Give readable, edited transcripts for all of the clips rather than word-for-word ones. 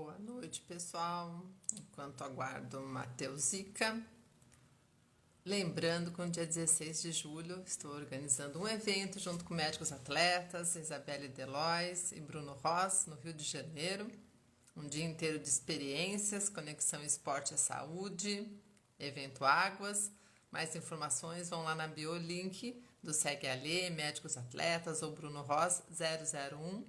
Boa noite, pessoal. Enquanto aguardo o Matheus Zica, lembrando que no dia 16 de julho estou organizando um evento junto com médicos atletas, Isabelle Delois e Bruno Ross, no Rio de Janeiro. Um dia inteiro de experiências, conexão esporte à saúde, evento Águas. Mais informações vão lá na biolink do Segue Alê, Médicos Atletas ou Bruno Ross 001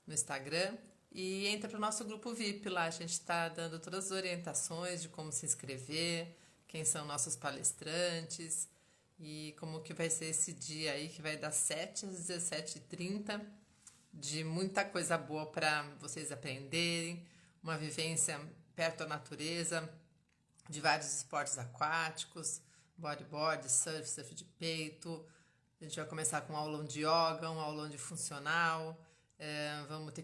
no Instagram. E entra para o nosso grupo VIP lá, a gente está dando todas as orientações de como se inscrever, quem são nossos palestrantes e como que vai ser esse dia aí, que vai das 7 às 17h30, de muita coisa boa para vocês aprenderem, uma vivência perto da natureza, de vários esportes aquáticos, bodyboard, surf, surf de peito. A gente vai começar com um aulão de yoga, um aulão de funcional. Vamos ter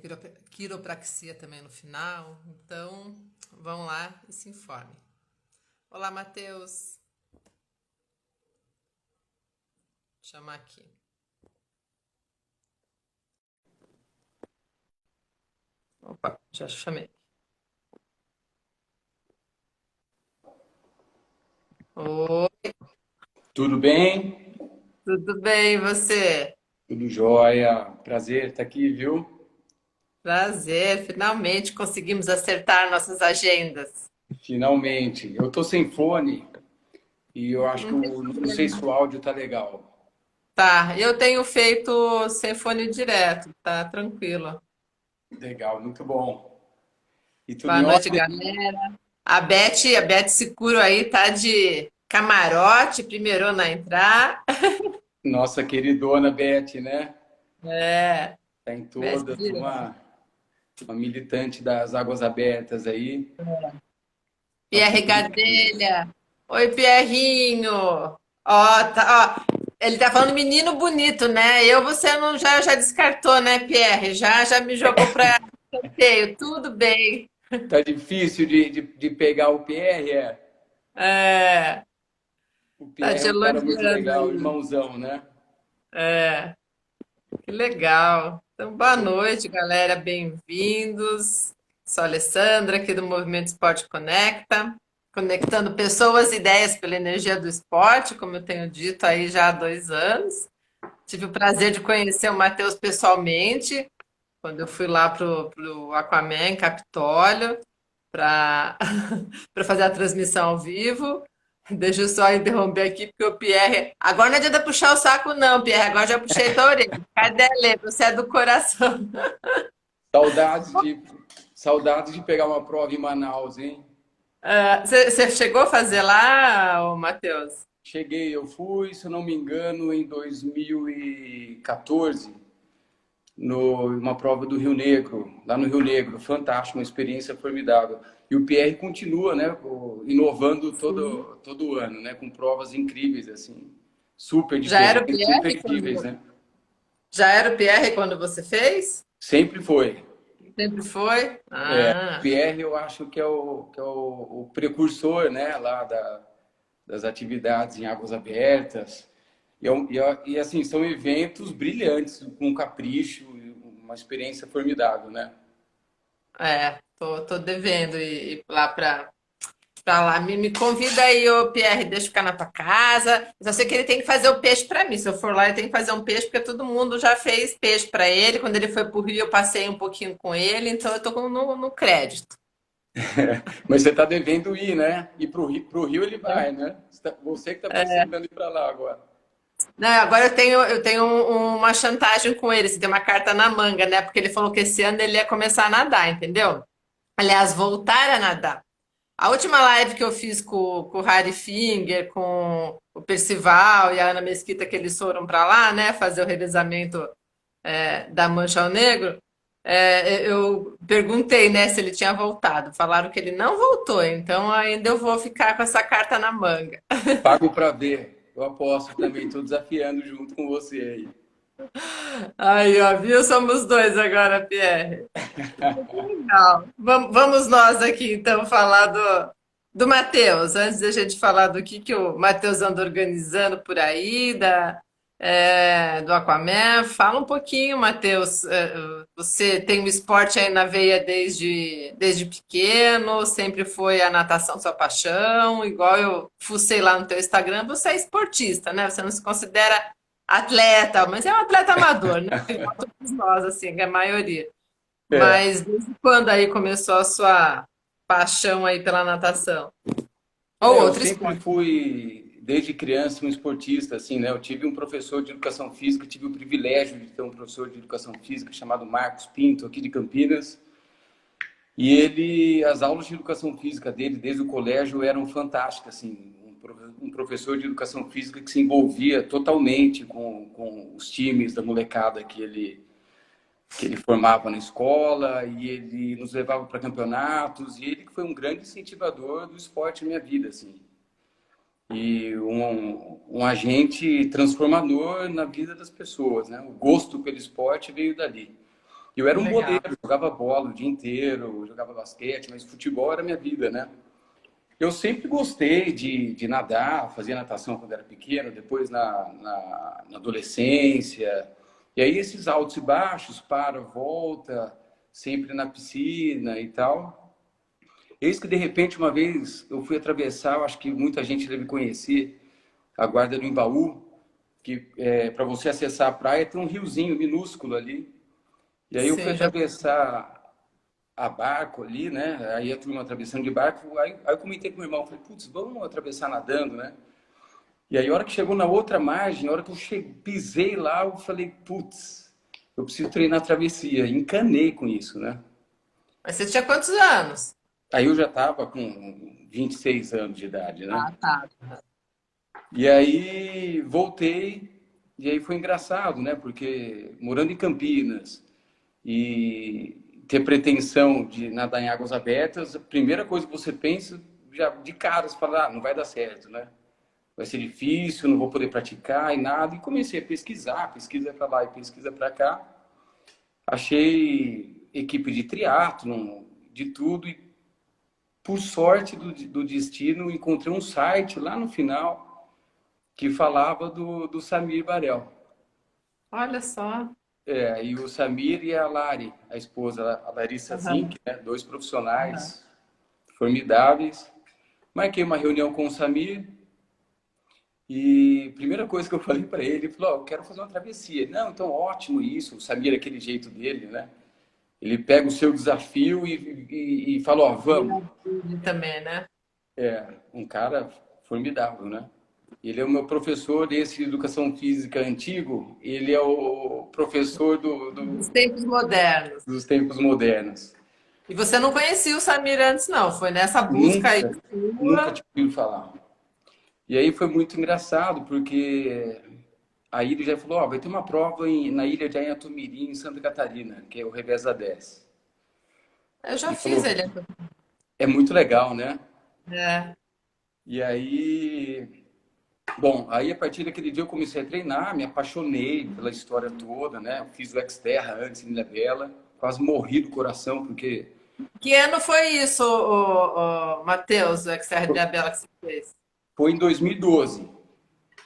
quiropraxia também no final. Então, vão lá e se informem. Olá, Matheus. Vou chamar aqui. Opa, já chamei. Oi, Tudo bem? tudo bem, e você? Tudo jóia. Prazer estar aqui, viu? Prazer, finalmente conseguimos acertar nossas agendas. Finalmente. Eu tô sem fone e eu acho que Não tem não sei se problema. o áudio tá legal. Tá, eu tenho feito sem fone direto, tá tranquilo. Legal, muito bom. E tudo Boa em noite, ordem? galera. A Beth Securo aí tá de camarote, primeirona a entrar. Nossa queridona Beth, né? É, Tá em Beth todas, virou. uma militante das águas abertas aí. Tá Pierre tudo incrível. Gadelha. Oi, Pierrinho. Ó, tá, ó. Ele tá falando menino bonito, né? Você não já descartou, né, Pierre? Já me jogou para sorteio. Tudo bem. Tá difícil de pegar o PR, é? É, O tá PR te é um cara muito elogiando legal, aí. irmãozão, né? É. Que legal. Então, boa noite, galera. Bem-vindos. Sou a Alessandra, aqui do Movimento Esporte Conecta, conectando pessoas e ideias pela energia do esporte, como eu tenho dito aí já há 2 anos. Tive o prazer de conhecer o Matheus pessoalmente, quando eu fui lá pro Aquaman, Capitólio, para para fazer a transmissão ao vivo. Deixa eu só interromper aqui, porque o Pierre. Agora não adianta puxar o saco, não, Pierre. Agora já puxei tua orelha. Cadê a Lê? Você é do coração. Saudades de, saudades de pegar uma prova em Manaus, hein? Você chegou a fazer lá, ô Matheus? Cheguei, eu fui, se eu não me engano, em 2014, numa prova do Rio Negro, lá no Rio Negro. Fantástico, uma experiência formidável. E o PR continua, né, inovando Sim. todo ano, né, com provas incríveis, assim, super Já era o diferentes, Pierre imperdíveis, quando, né? já era o Pierre quando você fez? Sempre foi. Sempre foi? O Ah, PR eu acho que é o precursor, né, lá das atividades em águas abertas. E, assim, são eventos brilhantes, com capricho, e uma experiência formidável, né? tô devendo ir lá pra lá. Me convida aí, ô Pierre, deixa eu ficar na tua casa. Eu só sei que ele tem que fazer o peixe pra mim. Se eu for lá, ele tem que fazer um peixe, porque todo mundo já fez peixe pra ele. Quando ele foi pro Rio, eu passei um pouquinho com ele, então eu tô no crédito. Mas você está devendo ir, né? E pro Rio ele vai, né? Você que está precisando ir para lá agora. Não, agora eu tenho uma chantagem com ele, se tem uma carta na manga, né? Porque ele falou que esse ano ele ia começar a nadar, entendeu? Aliás, voltar a nadar. A última live que eu fiz com o Harry Finger, com o Percival e a Ana Mesquita, que eles foram para lá, né, fazer o revezamento da Mancha ao Negro, eu perguntei, né, se ele tinha voltado. Falaram que ele não voltou, então ainda eu vou ficar com essa carta na manga. Pago para ver. Eu aposto também, estou desafiando junto com você aí. Aí, ó, viu? Somos dois agora, Pierre. Legal. Vamos nós aqui, então, falar do Matheus. Antes da gente falar do que o Matheus anda organizando por aí, do Aquaman. Fala um pouquinho, Matheus. Você tem o esporte aí na veia desde pequeno, sempre foi a natação sua paixão, igual eu fucei lá no teu Instagram, você é esportista, né? Você não se considera atleta, mas é um atleta amador, né? Igual todos nós, assim, a maioria. É, Mas desde quando aí começou a sua paixão aí pela natação? Ou eu outro sempre esporte? fui, desde criança, um esportista, assim, né? Eu tive um professor de educação física, tive o privilégio de ter um professor de educação física chamado Marcos Pinto, aqui de Campinas. E ele, as aulas de educação física dele, desde o colégio, eram fantásticas, assim. Um professor de educação física que se envolvia totalmente com os times da molecada que ele formava na escola, e ele nos levava para campeonatos, e ele que foi um grande incentivador do esporte na minha vida, assim. E um agente transformador na vida das pessoas, né? O gosto pelo esporte veio dali. Eu era um Legal. boleiro, jogava bola o dia inteiro, jogava basquete, mas futebol era minha vida, né? Eu sempre gostei de nadar, fazia natação quando era pequeno, depois na adolescência. E aí esses altos e baixos, para, volta, sempre na piscina e tal. Eis que de repente uma vez eu fui atravessar, eu acho que muita gente deve conhecer, a Guarda do Embaú, que para você acessar a praia tem um riozinho minúsculo ali. E aí eu fui Sim, já. atravessar a barco ali, né? Aí a turma atravessando de barco. Aí eu comentei com o meu irmão, falei, putz, vamos atravessar nadando, né? E aí a hora que chegou na outra margem, a hora que eu pisei lá, eu falei, putz, eu preciso treinar a travessia. Encanei com isso, né? Mas você tinha quantos anos? Aí eu já estava com 26 anos de idade, né? Ah, tá. E aí voltei, e aí foi engraçado, né? Porque morando em Campinas e ter pretensão de nadar em águas abertas, a primeira coisa que você pensa, já de cara, você fala, não vai dar certo, né? Vai ser difícil, não vou poder praticar e nada. E comecei a pesquisar, pesquisa para lá e pesquisa para cá. Achei equipe de triatlon, de tudo, e por sorte do destino, encontrei um site lá no final que falava do Samir Barel. Olha só. E o Samir e a Lari, a esposa, a Larissa Aham, Zink, né? Dois aham. profissionais formidáveis. Marquei uma reunião com o Samir e a primeira coisa que eu falei para ele, ele falou, eu quero fazer uma travessia. Não, então ótimo isso, o Samir, aquele jeito dele, né? Ele pega o seu desafio e fala, vamos. E também, né? Um cara formidável, né? Ele é o meu professor desse de educação física antigo, ele é o professor Dos tempos modernos. dos tempos modernos. E você não conhecia o Samir antes, não? Foi nessa busca aí Nunca, nunca sua. tinha ouvido falar. E aí foi muito engraçado, porque aí ele já falou, vai ter uma prova na ilha de Anhatumirim, em Santa Catarina, que é o Revés da 10. Eu já Ele fiz falou, ele. é muito legal, né? É. E aí, bom, aí a partir daquele dia eu comecei a treinar, me apaixonei pela história toda, né? Eu fiz o Xterra antes em Ilhabela, quase morri do coração, porque Que ano foi isso, Matheus, o XR de Abela que você fez? foi em 2012.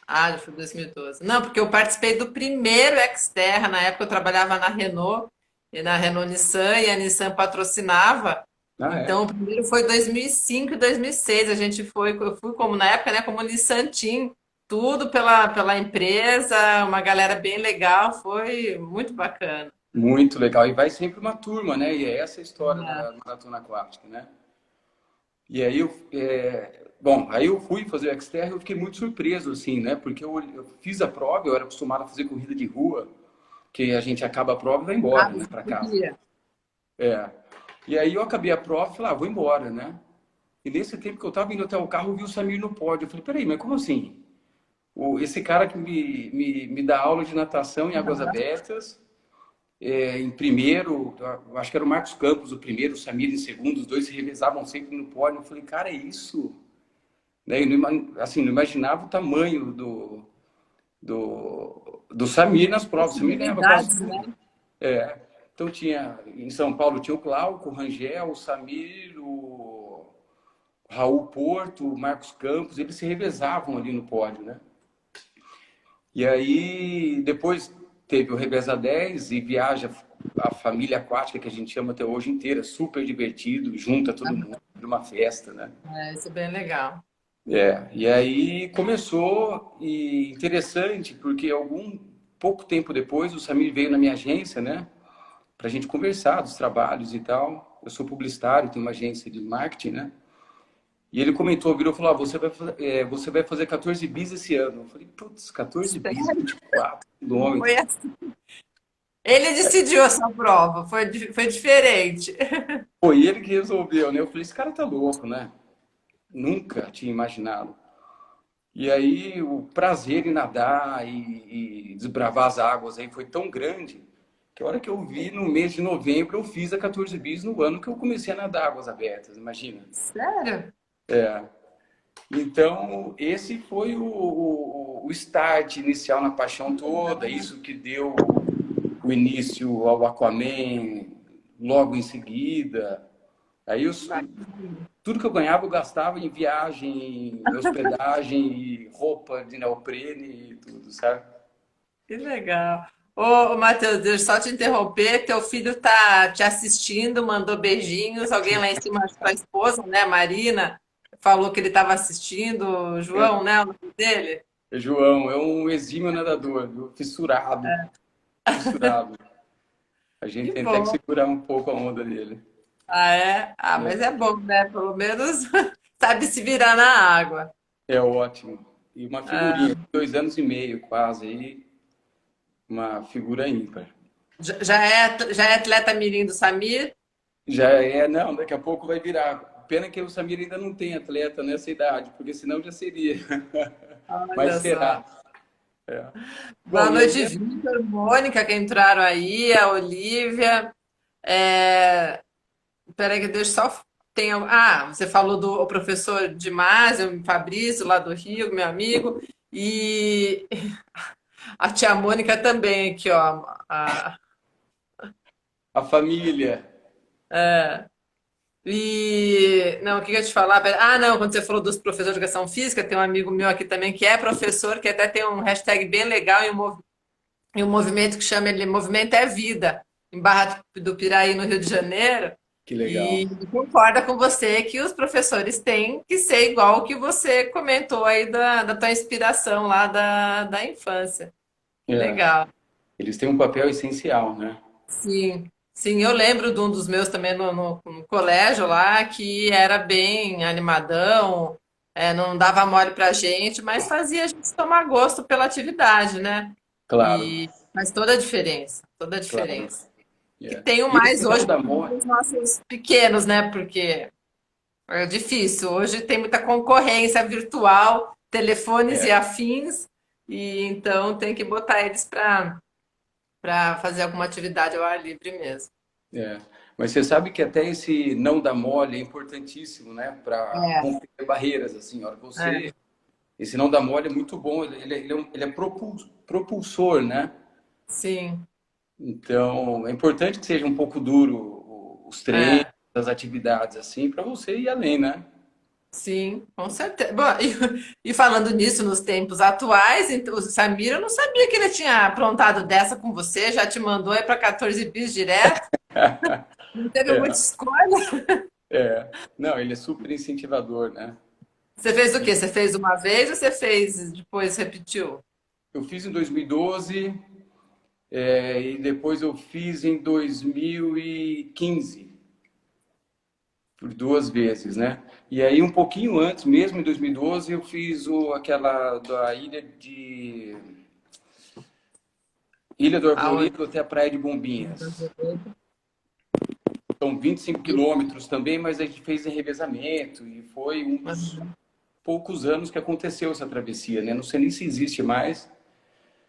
Ah, já foi 2012. Não, porque eu participei do primeiro Xterra. Na época eu trabalhava na Renault e na Renault Nissan, e a Nissan patrocinava. Ah, Então, o é? primeiro foi 2005 e 2006. A gente foi, eu fui como na época, né, como Nissan Team, tudo pela empresa, uma galera bem legal, foi muito bacana. Muito legal. E vai sempre uma turma, né? E é essa a história da maratona aquática, né? E aí bom, aí eu fui fazer o Xterra e eu fiquei muito surpreso, assim, né? Porque eu fiz a prova, eu era acostumado a fazer corrida de rua, que a gente acaba a prova e vai Ah, embora, né, você para casa. podia. É. E aí eu acabei a prova e falei, vou embora, né? E nesse tempo que eu tava indo até o carro, eu vi o Samir no pódio. Eu falei, peraí, mas como assim? Esse cara que me dá aula de natação em águas abertas, em primeiro, eu acho que era o Marcos Campos, o primeiro, o Samir em segundo, os dois se revezavam sempre no pódio. Eu falei, cara, é isso? Né? Eu assim, não imaginava o tamanho do Samir nas provas. O Samir ganhava quase Possibilidades, né? tudo. É. Então tinha, em São Paulo tinha o Glauco, o Rangel, o Samir, o Raul Porto, o Marcos Campos, eles se revezavam ali no pódio, né? E aí, depois teve o Regressa 10 e viaja a família aquática, que a gente chama até hoje inteira, super divertido, junta todo mundo numa festa, né? Isso é bem legal. E aí começou, e interessante, porque algum pouco tempo depois o Samir veio na minha agência, né? Pra gente conversar dos trabalhos e tal. Eu sou publicitário, tenho uma agência de marketing, né? E ele comentou, virou e falou: você vai fazer 14 bis esse ano. Eu falei: putz, 14 bis, Sério? 24 Não foi quilômetros. assim. Ele decidiu essa prova, foi diferente. Foi ele que resolveu, né? Eu falei: esse cara tá louco, né? Nunca tinha imaginado. E aí o prazer em nadar e desbravar as águas aí foi tão grande que a hora que eu vi, no mês de novembro, eu fiz a 14 bis no ano que eu comecei a nadar águas abertas, imagina. Sério? Então, esse foi o start inicial na paixão toda, isso que deu o início ao Aquaman logo em seguida. Aí tudo que eu ganhava eu gastava em viagem, em hospedagem, e roupa de neoprene e tudo, sabe? Que legal. Ô, Matheus, deixa eu só te interromper. Teu filho tá te assistindo, mandou beijinhos. Alguém lá em cima, acho que tua esposa, né, Marina, falou que ele estava assistindo. O João, né, o nome dele? João é um exímio nadador, viu? Fissurado, fissurado. A gente Que tem até que bom. segurar um pouco a onda dele. Ah, é? Ah, mas é bom, né? Pelo menos sabe se virar na água. É ótimo. E uma Ah, figurinha, 2 anos e meio quase, aí, uma figura ímpar. já é atleta mirim do Samir? Já é, não, daqui a pouco vai virar. Pena que o Samir ainda não tem atleta nessa idade, porque senão já seria. Mas Olha só. será. É. Boa Bom, e noite, aí, Vitor, Mônica, que entraram aí, a Olivia. É, peraí, que deixa eu só. Você falou do o professor Dimásio, Fabrício, lá do Rio, meu amigo. E a tia Mônica também, aqui, ó. a família, Não, o que eu ia te falar? Não, quando você falou dos professores de educação física, tem um amigo meu aqui também que é professor, que até tem um hashtag bem legal e um movimento que chama ele Movimento é Vida, em Barra do Piraí, no Rio de Janeiro. que legal. E concorda com você que os professores têm que ser igual o que você comentou aí da tua inspiração lá da infância. Que É, legal. eles têm um papel essencial, né? Sim, sim, eu lembro de um dos meus também no colégio lá, que era bem animadão, não dava mole pra gente, mas fazia a gente tomar gosto pela atividade, né? Claro, E faz toda a diferença, toda a claro. diferença. Que É. tenho E esse mais não hoje dá mole. os nossos pequenos, né? Porque é difícil. Hoje tem muita concorrência virtual, telefones e É, afins, e então tem que botar eles para fazer alguma atividade ao ar livre mesmo. é. Mas você sabe que até esse não dá mole é importantíssimo, né? Para É, romper barreiras, assim. Olha, é, esse não dá mole é muito bom. Ele é propulsor, né? sim, Então, é importante que seja um pouco duro os treinos, é, as atividades, assim, para você ir além, né? sim, com certeza. Bom, e falando nisso, nos tempos atuais, então, o Samir, eu não sabia que ele tinha aprontado dessa com você, já te mandou aí para 14 bis direto, não teve muita É, escolha. é. Não, ele é super incentivador, né? Você fez o quê? Você fez uma vez ou você fez depois repetiu? Eu fiz em 2012, e depois eu fiz em 2015, por 2 vezes, né? E aí, um pouquinho antes, mesmo em 2012, eu fiz aquela da Ilha do Aonde? Arvoredo até a Praia de Bombinhas. São 25 quilômetros também, mas a gente fez em revezamento e foi um dos poucos anos que aconteceu essa travessia, né? Não sei nem se existe mais.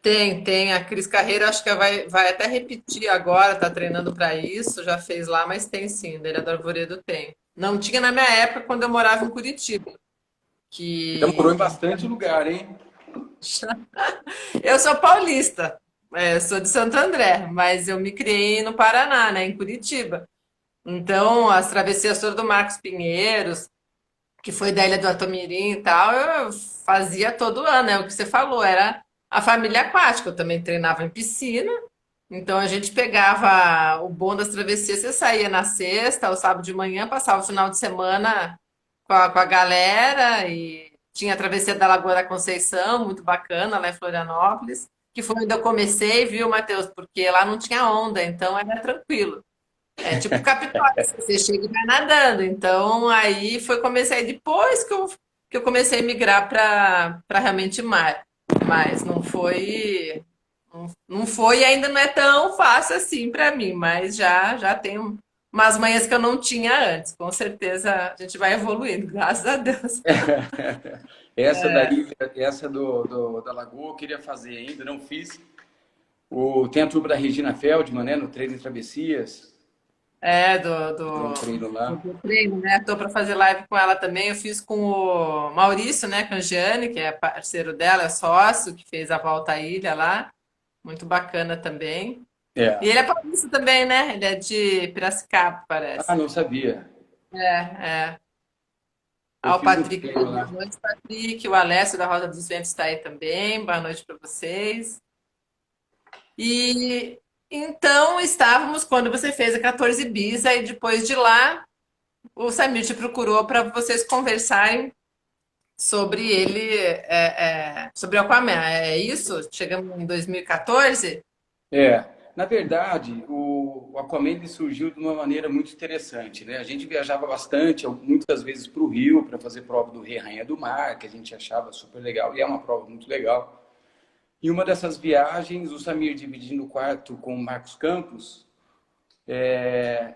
Tem. A Cris Carreira acho que vai até repetir agora, tá treinando para isso, já fez lá, mas tem sim, da Ilha do Arvoredo tem. Não tinha na minha época quando eu morava em Curitiba, Já morou em que bastante lugar, hein? eu sou paulista, sou de Santo André, mas eu me criei no Paraná, né, em Curitiba. Então, as travessias todas do Marcos Pinheiros, que foi da Ilha do Atomirim e tal, eu fazia todo ano, é o que você falou, era A família aquática, eu também treinava em piscina. Então a gente pegava o bom das travessias, você saía na sexta ou sábado de manhã, passava o final de semana com a galera e tinha a travessia da Lagoa da Conceição, muito bacana, lá em Florianópolis, que foi onde eu comecei, viu, Matheus? Porque lá não tinha onda, então era tranquilo. É tipo Capitólio, você chega e vai nadando. Então aí foi comecei depois que eu comecei a migrar para realmente mar. Mas não foi e ainda não é tão fácil assim para mim, mas já tem umas manhas que eu não tinha antes. Com certeza a gente vai evoluindo, graças a Deus. Essa daí, essa da Lagoa, eu queria fazer ainda, não fiz. Tem a turma da Regina Feldman, né, no Treino em Travessias, É, tem um treino lá. do treino, né? Tô para fazer live com ela também. Eu fiz com o Maurício, né? Cangiani, que é parceiro dela, é sócio, que fez a volta à ilha lá. Muito bacana também. E É. ele é paulista também, né? Ele é de Piracicaba, Ah, parece. não sabia. É. Eu Ao fiz um Patrick, treino boa lá. noite, Patrick. O Alessio da Roda dos Ventos está aí também. Boa noite para vocês. E então estávamos quando você fez a 14 bis, aí depois de lá, o Samir te procurou para vocês conversarem sobre ele, sobre o Aquaman. É isso? Chegamos em 2014? É, na verdade, o Aquaman ele surgiu de uma maneira muito interessante, né? A gente viajava bastante, muitas vezes para o Rio, para fazer prova do Rei Rainha do Mar, que a gente achava super legal, e é uma prova muito legal. E uma dessas viagens, o Samir dividindo o quarto com o Marcos Campos, e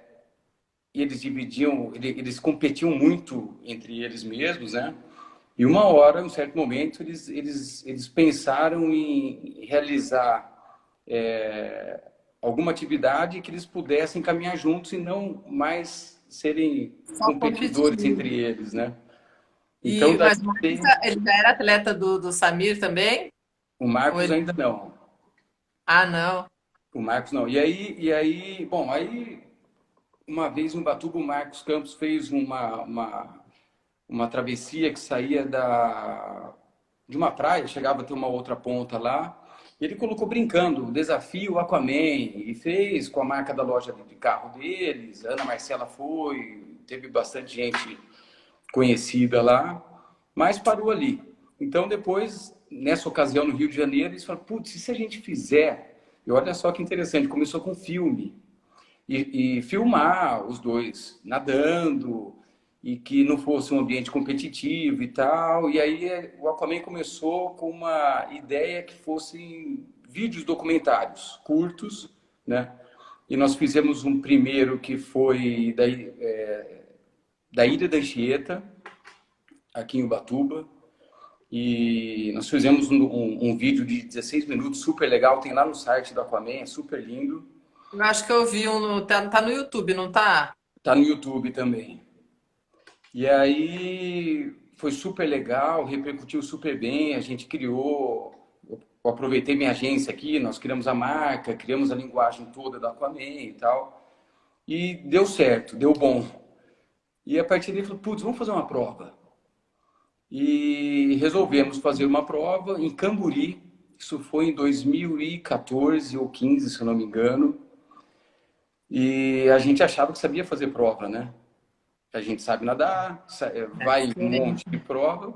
eles dividiam, eles competiam muito entre eles mesmos, né? E uma hora, em um certo momento, eles pensaram em realizar alguma atividade que eles pudessem caminhar juntos e não mais serem Só competidores competitivo. entre eles, né? Então, daí Mas o Marcos, ele já era atleta do Samir também? o Ou Marcos ele... ainda não. Ah, não. O Marcos não. E aí, bom, aí uma vez em Ubatuba, o Marcos Campos fez uma travessia que saía de uma praia, chegava a ter uma outra ponta lá. E ele colocou brincando, o desafio Aquaman, e fez com a marca da loja de carro deles. A Ana Marcela foi, teve bastante gente conhecida lá, mas parou ali. Então, depois, nessa ocasião no Rio de Janeiro, eles falaram: putz, e se a gente fizer? E olha só que interessante, começou com filme e filmar os dois nadando e que não fosse um ambiente competitivo e tal. E aí o Aquaman começou com uma ideia que fossem vídeos documentários curtos, né? E nós fizemos um primeiro que foi da Ilha da Anchieta, aqui em Ubatuba. E nós fizemos um vídeo de 16 minutos, super legal, tem lá no site do Aquaman, é super lindo. Eu acho que eu vi um tá no YouTube, não tá? Tá no YouTube também. E aí foi super legal, repercutiu super bem, a gente criou, eu aproveitei minha agência aqui, nós criamos a marca, criamos a linguagem toda da Aquaman e tal, e deu certo, deu bom. E a partir daí falou: putz, vamos fazer uma prova. E resolvemos fazer uma prova em Camburi, isso foi em 2014 ou 15, se eu não me engano, e a gente achava que sabia fazer prova, né? A gente sabe nadar, vai em um monte de prova.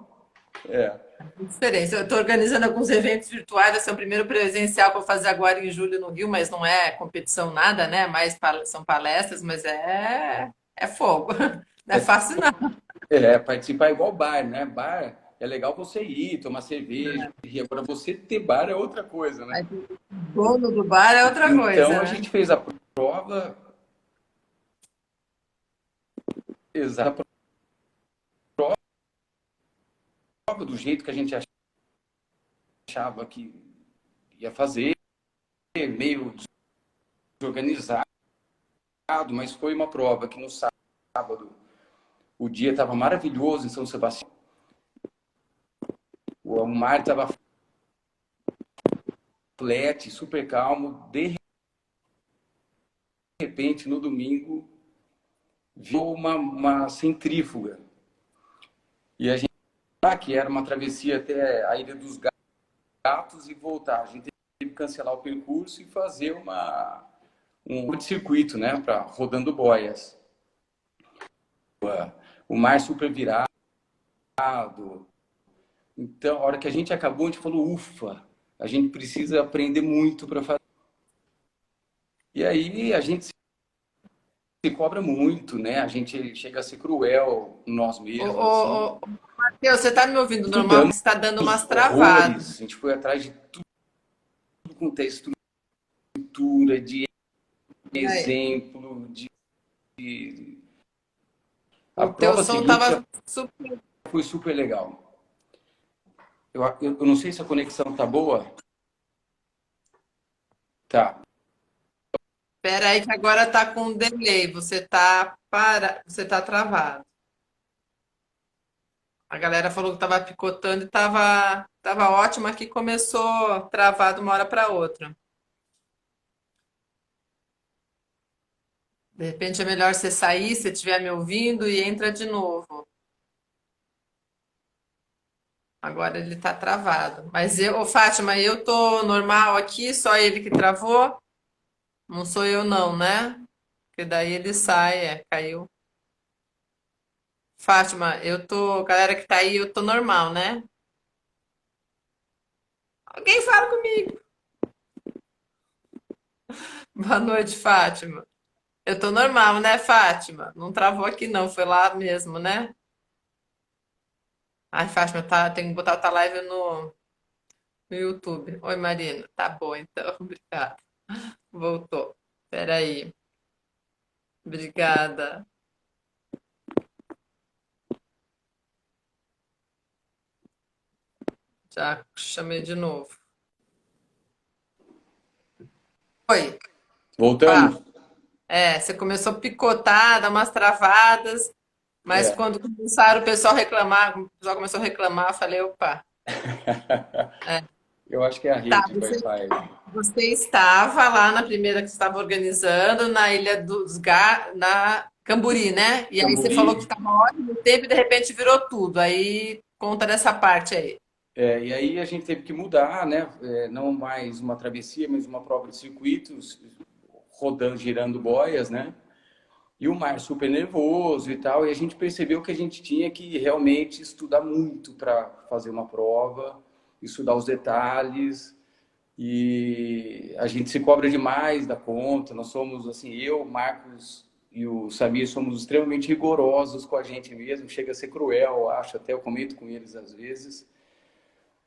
É, Diferença. Eu estou organizando alguns eventos virtuais, vai ser o primeiro presencial que eu vou fazer agora em julho no Rio, mas não é competição nada, né? São palestras, mas é fogo. Não é fácil, não. participar é igual bar, né? Bar é legal você ir, tomar cerveja, e agora você ter bar é outra coisa, né? Aí, o dono do bar é outra Então coisa, a né? gente fez a prova, exata prova do jeito que a gente achava que ia fazer, meio desorganizado, mas foi uma prova que no sábado o dia estava maravilhoso em São Sebastião, o mar estava flat, super calmo. De repente, no domingo, viu uma centrífuga. E a gente, que era uma travessia até a Ilha dos gatos e voltar. A gente teve que cancelar o percurso e fazer um circuito, né, para rodando boias. O mar super virado. Então, a hora que a gente acabou, a gente falou, ufa, a gente precisa aprender muito para fazer. E aí a gente se cobra muito, né? A gente chega a ser cruel nós mesmos, assim. Matheus, você está me ouvindo normal? Porque Estudamos você está dando umas travadas. horrores, a gente foi atrás de tudo com textura, de exemplo, a O teu prova som seguinte já estava super. foi super legal. Eu não sei se a conexão tá boa. Tá. Espera aí que agora está com um delay. Você tá travado. A galera falou que estava picotando e tava ótimo aqui, começou travado uma hora para outra. De repente é melhor você sair, se estiver me ouvindo, e entra de novo. Agora ele está travado. Mas ô Fátima, eu tô normal aqui, só ele que travou? Não sou eu não, né? Porque daí ele sai, caiu. Fátima, galera que tá aí, eu tô normal, né? Alguém fala comigo. Boa noite, Fátima. Eu tô normal, né, Fátima? Não travou aqui não, foi lá mesmo, né? Ai, Fátima, tem que botar outra live no YouTube. Oi, Marina. Tá bom, então. Obrigada. Voltou. Peraí. Obrigada. Já chamei de novo. Oi. Voltamos? Fala. Você começou a picotar, dar umas travadas, mas É. quando começaram o pessoal reclamar, o pessoal começou a reclamar, eu falei, opa. Eu acho que é a Tá, rede Wi-Fi. você estava lá na primeira que você estava organizando, na Ilha na Camburi, né? E aí você Camburi. falou que estava ótimo o tempo e de repente virou tudo. Aí conta dessa parte aí. E aí a gente teve que mudar, né? Não mais uma travessia, mas uma prova de circuitos, rodando, girando boias, né? E o mar super nervoso e tal. E a gente percebeu que a gente tinha que realmente estudar muito para fazer uma prova, estudar os detalhes. E a gente se cobra demais da conta. Nós somos, assim, eu, o Marcos e o Samir somos extremamente rigorosos com a gente mesmo. Chega a ser cruel, eu acho. Até eu comento com eles às vezes.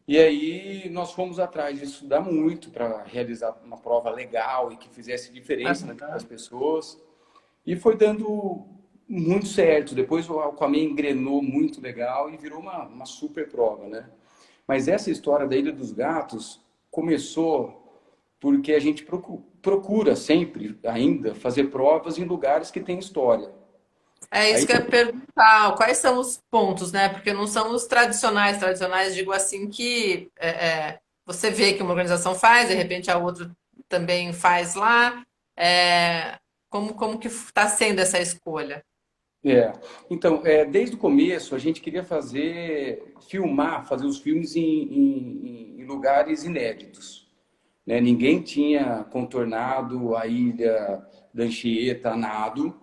E aí nós fomos atrás de estudar muito para realizar uma prova legal e que fizesse diferença na vida das pessoas. E foi dando muito certo. Depois o Aquaman engrenou muito legal e virou uma super prova, né? Mas essa história da Ilha dos Gatos começou porque a gente procura sempre ainda fazer provas em lugares que têm história. É isso Aí, que eu ia perguntar. Quais são os pontos, né? Porque não são os tradicionais. Tradicionais, digo assim, que você vê que uma organização faz, de repente a outra também faz lá. É, como que está sendo essa escolha? é, então, desde o começo a gente queria fazer os filmes em lugares inéditos, né? Ninguém tinha contornado a ilha da Anchieta a nado.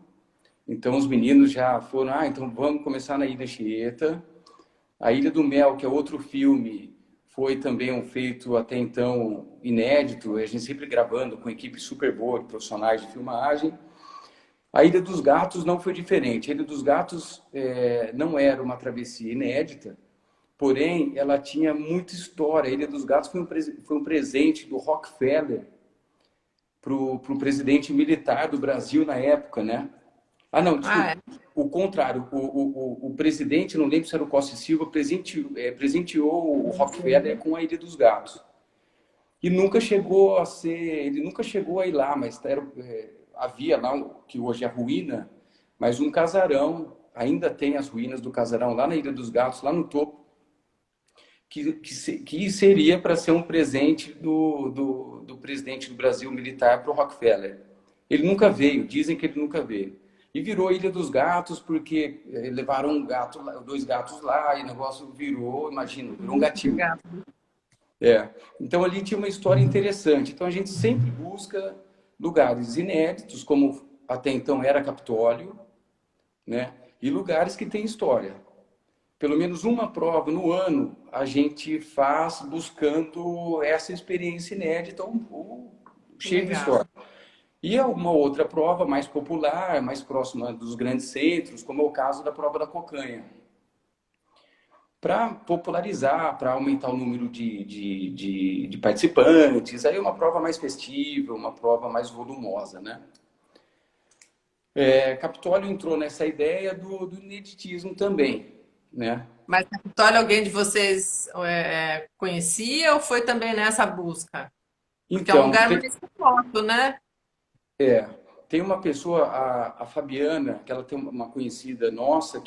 Então os meninos já foram, então vamos começar na Ilha Anchieta. A Ilha do Mel, que é outro filme, foi também um feito até então inédito, a gente sempre gravando com equipe super boa de profissionais de filmagem. A Ilha dos Gatos não foi diferente. A Ilha dos Gatos não era uma travessia inédita, porém ela tinha muita história. A Ilha dos Gatos foi um presente do Rockefeller para o presidente militar do Brasil na época, né? Ah, não, Ah, desculpa. é. O contrário, o presidente, não lembro se era o Costa e Silva, presenteou o Rockefeller com a Ilha dos Gatos. E nunca chegou a ser, ele nunca chegou a ir lá, mas havia lá, que hoje é ruína, mas um casarão, ainda tem as ruínas do casarão lá na Ilha dos Gatos, lá no topo, que seria para ser um presente do presidente do Brasil militar para o Rockefeller. Ele nunca veio, dizem que ele nunca veio. E virou Ilha dos Gatos porque levaram dois gatos lá e o negócio virou, imagina, virou um gatinho. É. Então ali tinha uma história interessante. Então a gente sempre busca lugares inéditos, como até então era Capitólio, né? E lugares que têm história. Pelo menos uma prova no ano a gente faz buscando essa experiência inédita, cheio de Legal. história. E uma outra prova mais popular, mais próxima dos grandes centros, como é o caso da prova da Cocanha, para popularizar, para aumentar o número de participantes. Aí uma prova mais festiva, uma prova mais volumosa, né? Capitólio entrou nessa ideia do ineditismo também, né? Mas Capitólio, alguém de vocês conhecia ou foi também nessa busca? Porque é um Então, lugar mais remoto, né? tem uma pessoa, a Fabiana, que ela tem uma conhecida nossa,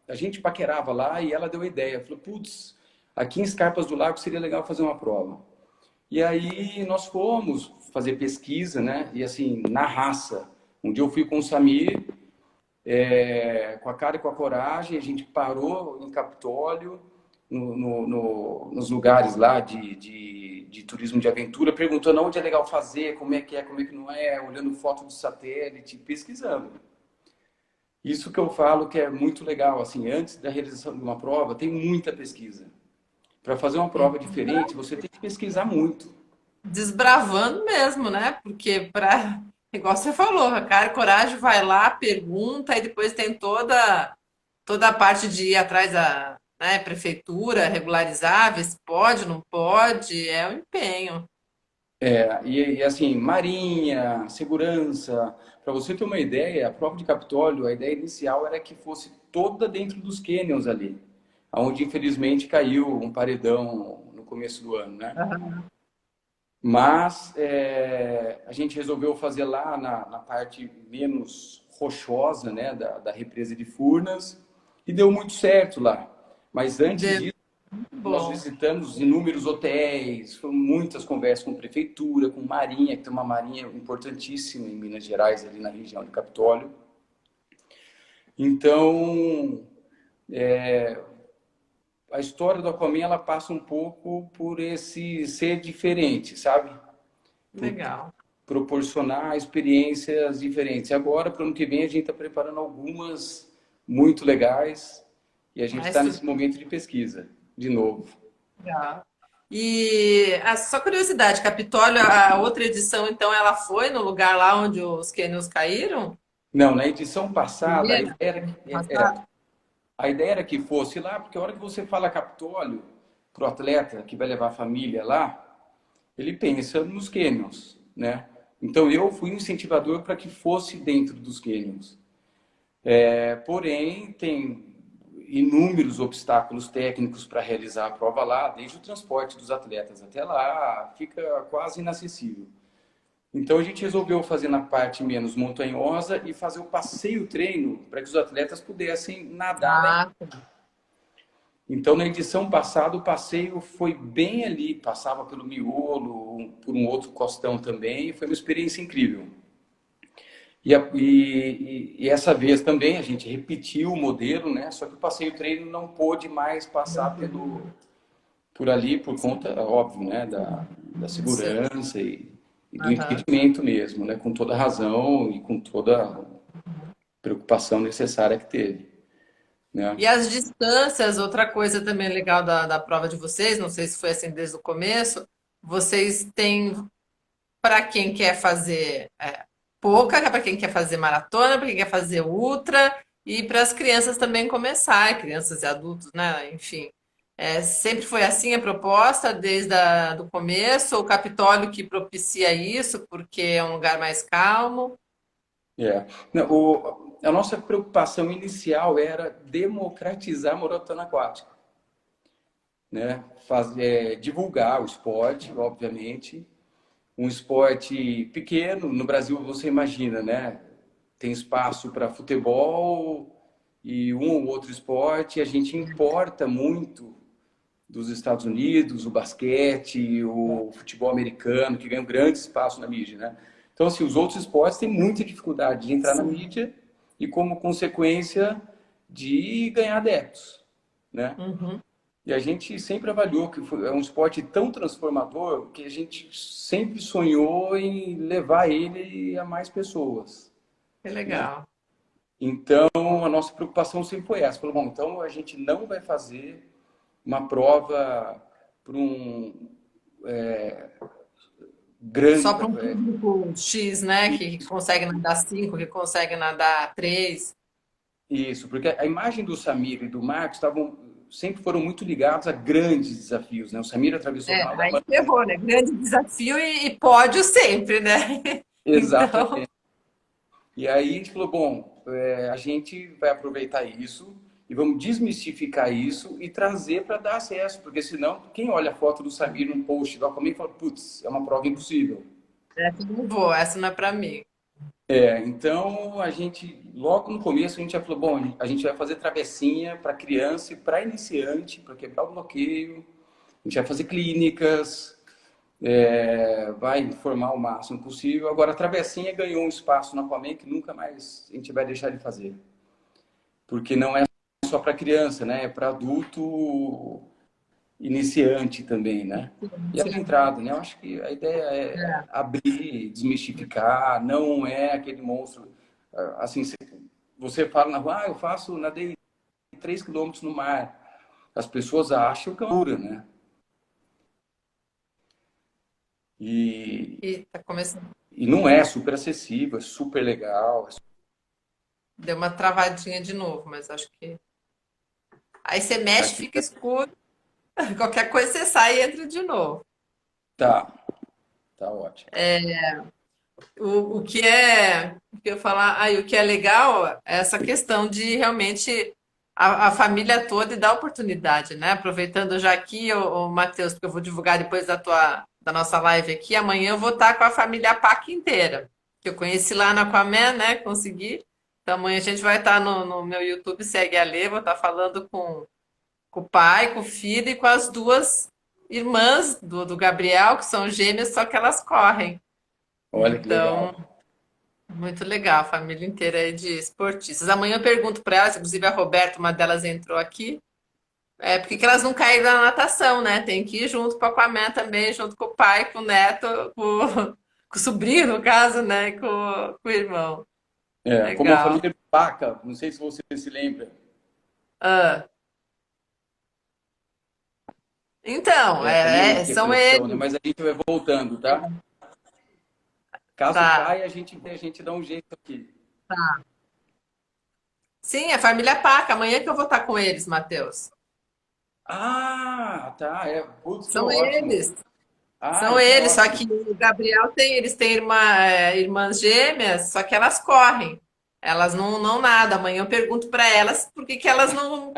a gente paquerava lá e ela deu a ideia, falou, putz, aqui em Escarpas do Lago seria legal fazer uma prova. E aí nós fomos fazer pesquisa, né? E assim, na raça. Um dia eu fui com o Samir, com a cara e com a coragem, a gente parou em Capitólio, nos lugares lá de turismo de aventura, perguntando onde é legal fazer, como é que não é, olhando foto de satélite, pesquisando. Isso que eu falo que é muito legal, assim, antes da realização de uma prova, tem muita pesquisa. Para fazer uma prova diferente, você tem que pesquisar muito. Desbravando mesmo, né? Porque para, igual você falou, a cara e coragem vai lá, pergunta e depois tem toda a parte de ir atrás da, né, prefeitura, regularizar, ver se pode, não pode, é o empenho. Assim, marinha, segurança. Para você ter uma ideia, a prova de Capitólio, a ideia inicial era que fosse toda dentro dos canyons ali, onde infelizmente caiu um paredão no começo do ano, né? Mas a gente resolveu fazer lá na parte menos rochosa, né, da represa de Furnas, e deu muito certo lá. Mas antes Muito disso, nós bom. visitamos inúmeros hotéis, foram muitas conversas com prefeitura, com marinha, que tem uma marinha importantíssima em Minas Gerais, ali na região de Capitólio. Então, a história do Aquaman, ela passa um pouco por esse ser diferente, sabe? Por Legal. proporcionar experiências diferentes. Agora, para o ano que vem, a gente está preparando algumas muito legais e a gente Mas está tudo nesse momento de pesquisa, de novo. legal. E só curiosidade, Capitólio, a outra edição, então, ela foi no lugar lá onde os cânions caíram? Não, na edição passada, Primeira? Passada? a ideia era que fosse lá, porque a hora que você fala Capitólio, para o atleta que vai levar a família lá, ele pensa nos canyons, né? Então eu fui um incentivador para que fosse dentro dos canyons. Porém, tem inúmeros obstáculos técnicos para realizar a prova lá, desde o transporte dos atletas até lá, fica quase inacessível. Então a gente resolveu fazer na parte menos montanhosa e fazer o passeio treino para que os atletas pudessem nadar lá. Ah, Então na edição passada o passeio foi bem ali, passava pelo miolo, por um outro costão também, e foi uma experiência incrível. E essa vez também a gente repetiu o modelo, né? Só que o passeio treino não pôde mais passar por ali por conta, óbvio, né? Da sim. segurança e do Aham. impedimento mesmo, né? Com toda razão e com toda a preocupação necessária que teve, né? E as distâncias, outra coisa também legal da prova de vocês, não sei se foi assim desde o começo, vocês têm para quem quer fazer pouca, para quem quer fazer maratona, para quem quer fazer ultra e para as crianças também começar, crianças e adultos, né? Enfim. Sempre foi assim a proposta, desde o começo, o Capitólio que propicia isso, porque é um lugar mais calmo. É. Não, a nossa preocupação inicial era democratizar a maratona aquática, né? Divulgar o esporte, obviamente, um esporte pequeno. No Brasil, você imagina, né? Tem espaço para futebol e um ou outro esporte. A gente importa muito dos Estados Unidos, o basquete, o futebol americano, que ganham grande espaço na mídia, né? Então, assim, os outros esportes têm muita dificuldade de entrar na mídia e, como consequência, de ganhar adeptos, né? Uhum. E a gente sempre avaliou que é um esporte tão transformador que a gente sempre sonhou em levar ele a mais pessoas, Que né? legal. Então, a nossa preocupação sempre foi essa. Falou, bom, então a gente não vai fazer uma prova para um grande. Só para um público X, né? Que consegue nadar 5, que consegue nadar 3. Isso, porque a imagem do Samir e do Marcos sempre foram muito ligados a grandes desafios, né? O Samir atravessou o É, Canal da aí Mancha. ferrou, né? Grande desafio e pódio sempre, né? Então, Exatamente. E aí a gente falou, bom, a gente vai aproveitar isso e vamos desmistificar isso e trazer para dar acesso, porque senão quem olha a foto do Samir num post do Aquaman fala, putz, é uma prova impossível. essa eu não vou, essa não é para mim. Então a gente, logo no começo, a gente já falou, bom, a gente vai fazer travessinha para criança e para iniciante, para quebrar o bloqueio, a gente vai fazer clínicas, vai informar o máximo possível. Agora, a travessinha ganhou um espaço na Aquaman que nunca mais a gente vai deixar de fazer. Porque não é só para criança, né? É para adulto iniciante também, né? E a entrada, né? Eu acho que a ideia é abrir, desmistificar, não é aquele monstro. Assim, você fala na rua, eu nadei 3 quilômetros no mar. As pessoas acham que é uma loucura, né? E, E tá começando, e não é super acessível, é super legal. deu uma travadinha de novo, mas acho que. Aí você mexe, Aqui fica escuro, qualquer coisa você sai e entra de novo. tá, tá ótimo. O que eu ia falar, o que é legal é essa questão de realmente a família toda e dar oportunidade, né? Aproveitando já aqui, o Matheus, porque eu vou divulgar depois da nossa live aqui, amanhã eu vou estar com a família PAC inteira, que eu conheci lá na Aquaman, né? Consegui. Então amanhã a gente vai estar no meu YouTube, segue a Lê, vou estar falando com o pai, com o filho e com as duas irmãs do Gabriel, que são gêmeas, só que elas correm. Olha que Então, legal. muito legal, a família inteira aí de esportistas. Amanhã eu pergunto para elas, inclusive a Roberta, uma delas entrou aqui, por que que elas não caíram na natação, né? Tem que ir junto com a Aquaman também, junto com o pai, com o neto, com o sobrinho, no caso, né? Com o irmão. Como a Legal. família Paca, não sei se você se lembra. Ah, então, Também aqui a são conexão, né? eles. Mas a gente vai voltando, tá? Caso Tá. caia, a gente dá um jeito aqui. Sim, a família Paca. Amanhã que eu vou estar com eles, Matheus. Ah, tá. Putz, que São ótimo. eles. Ah, São que eles, só ótimo. que o Gabriel eles têm irmãs gêmeas, só que elas correm. Elas não nadam. Amanhã eu pergunto para elas por que que elas não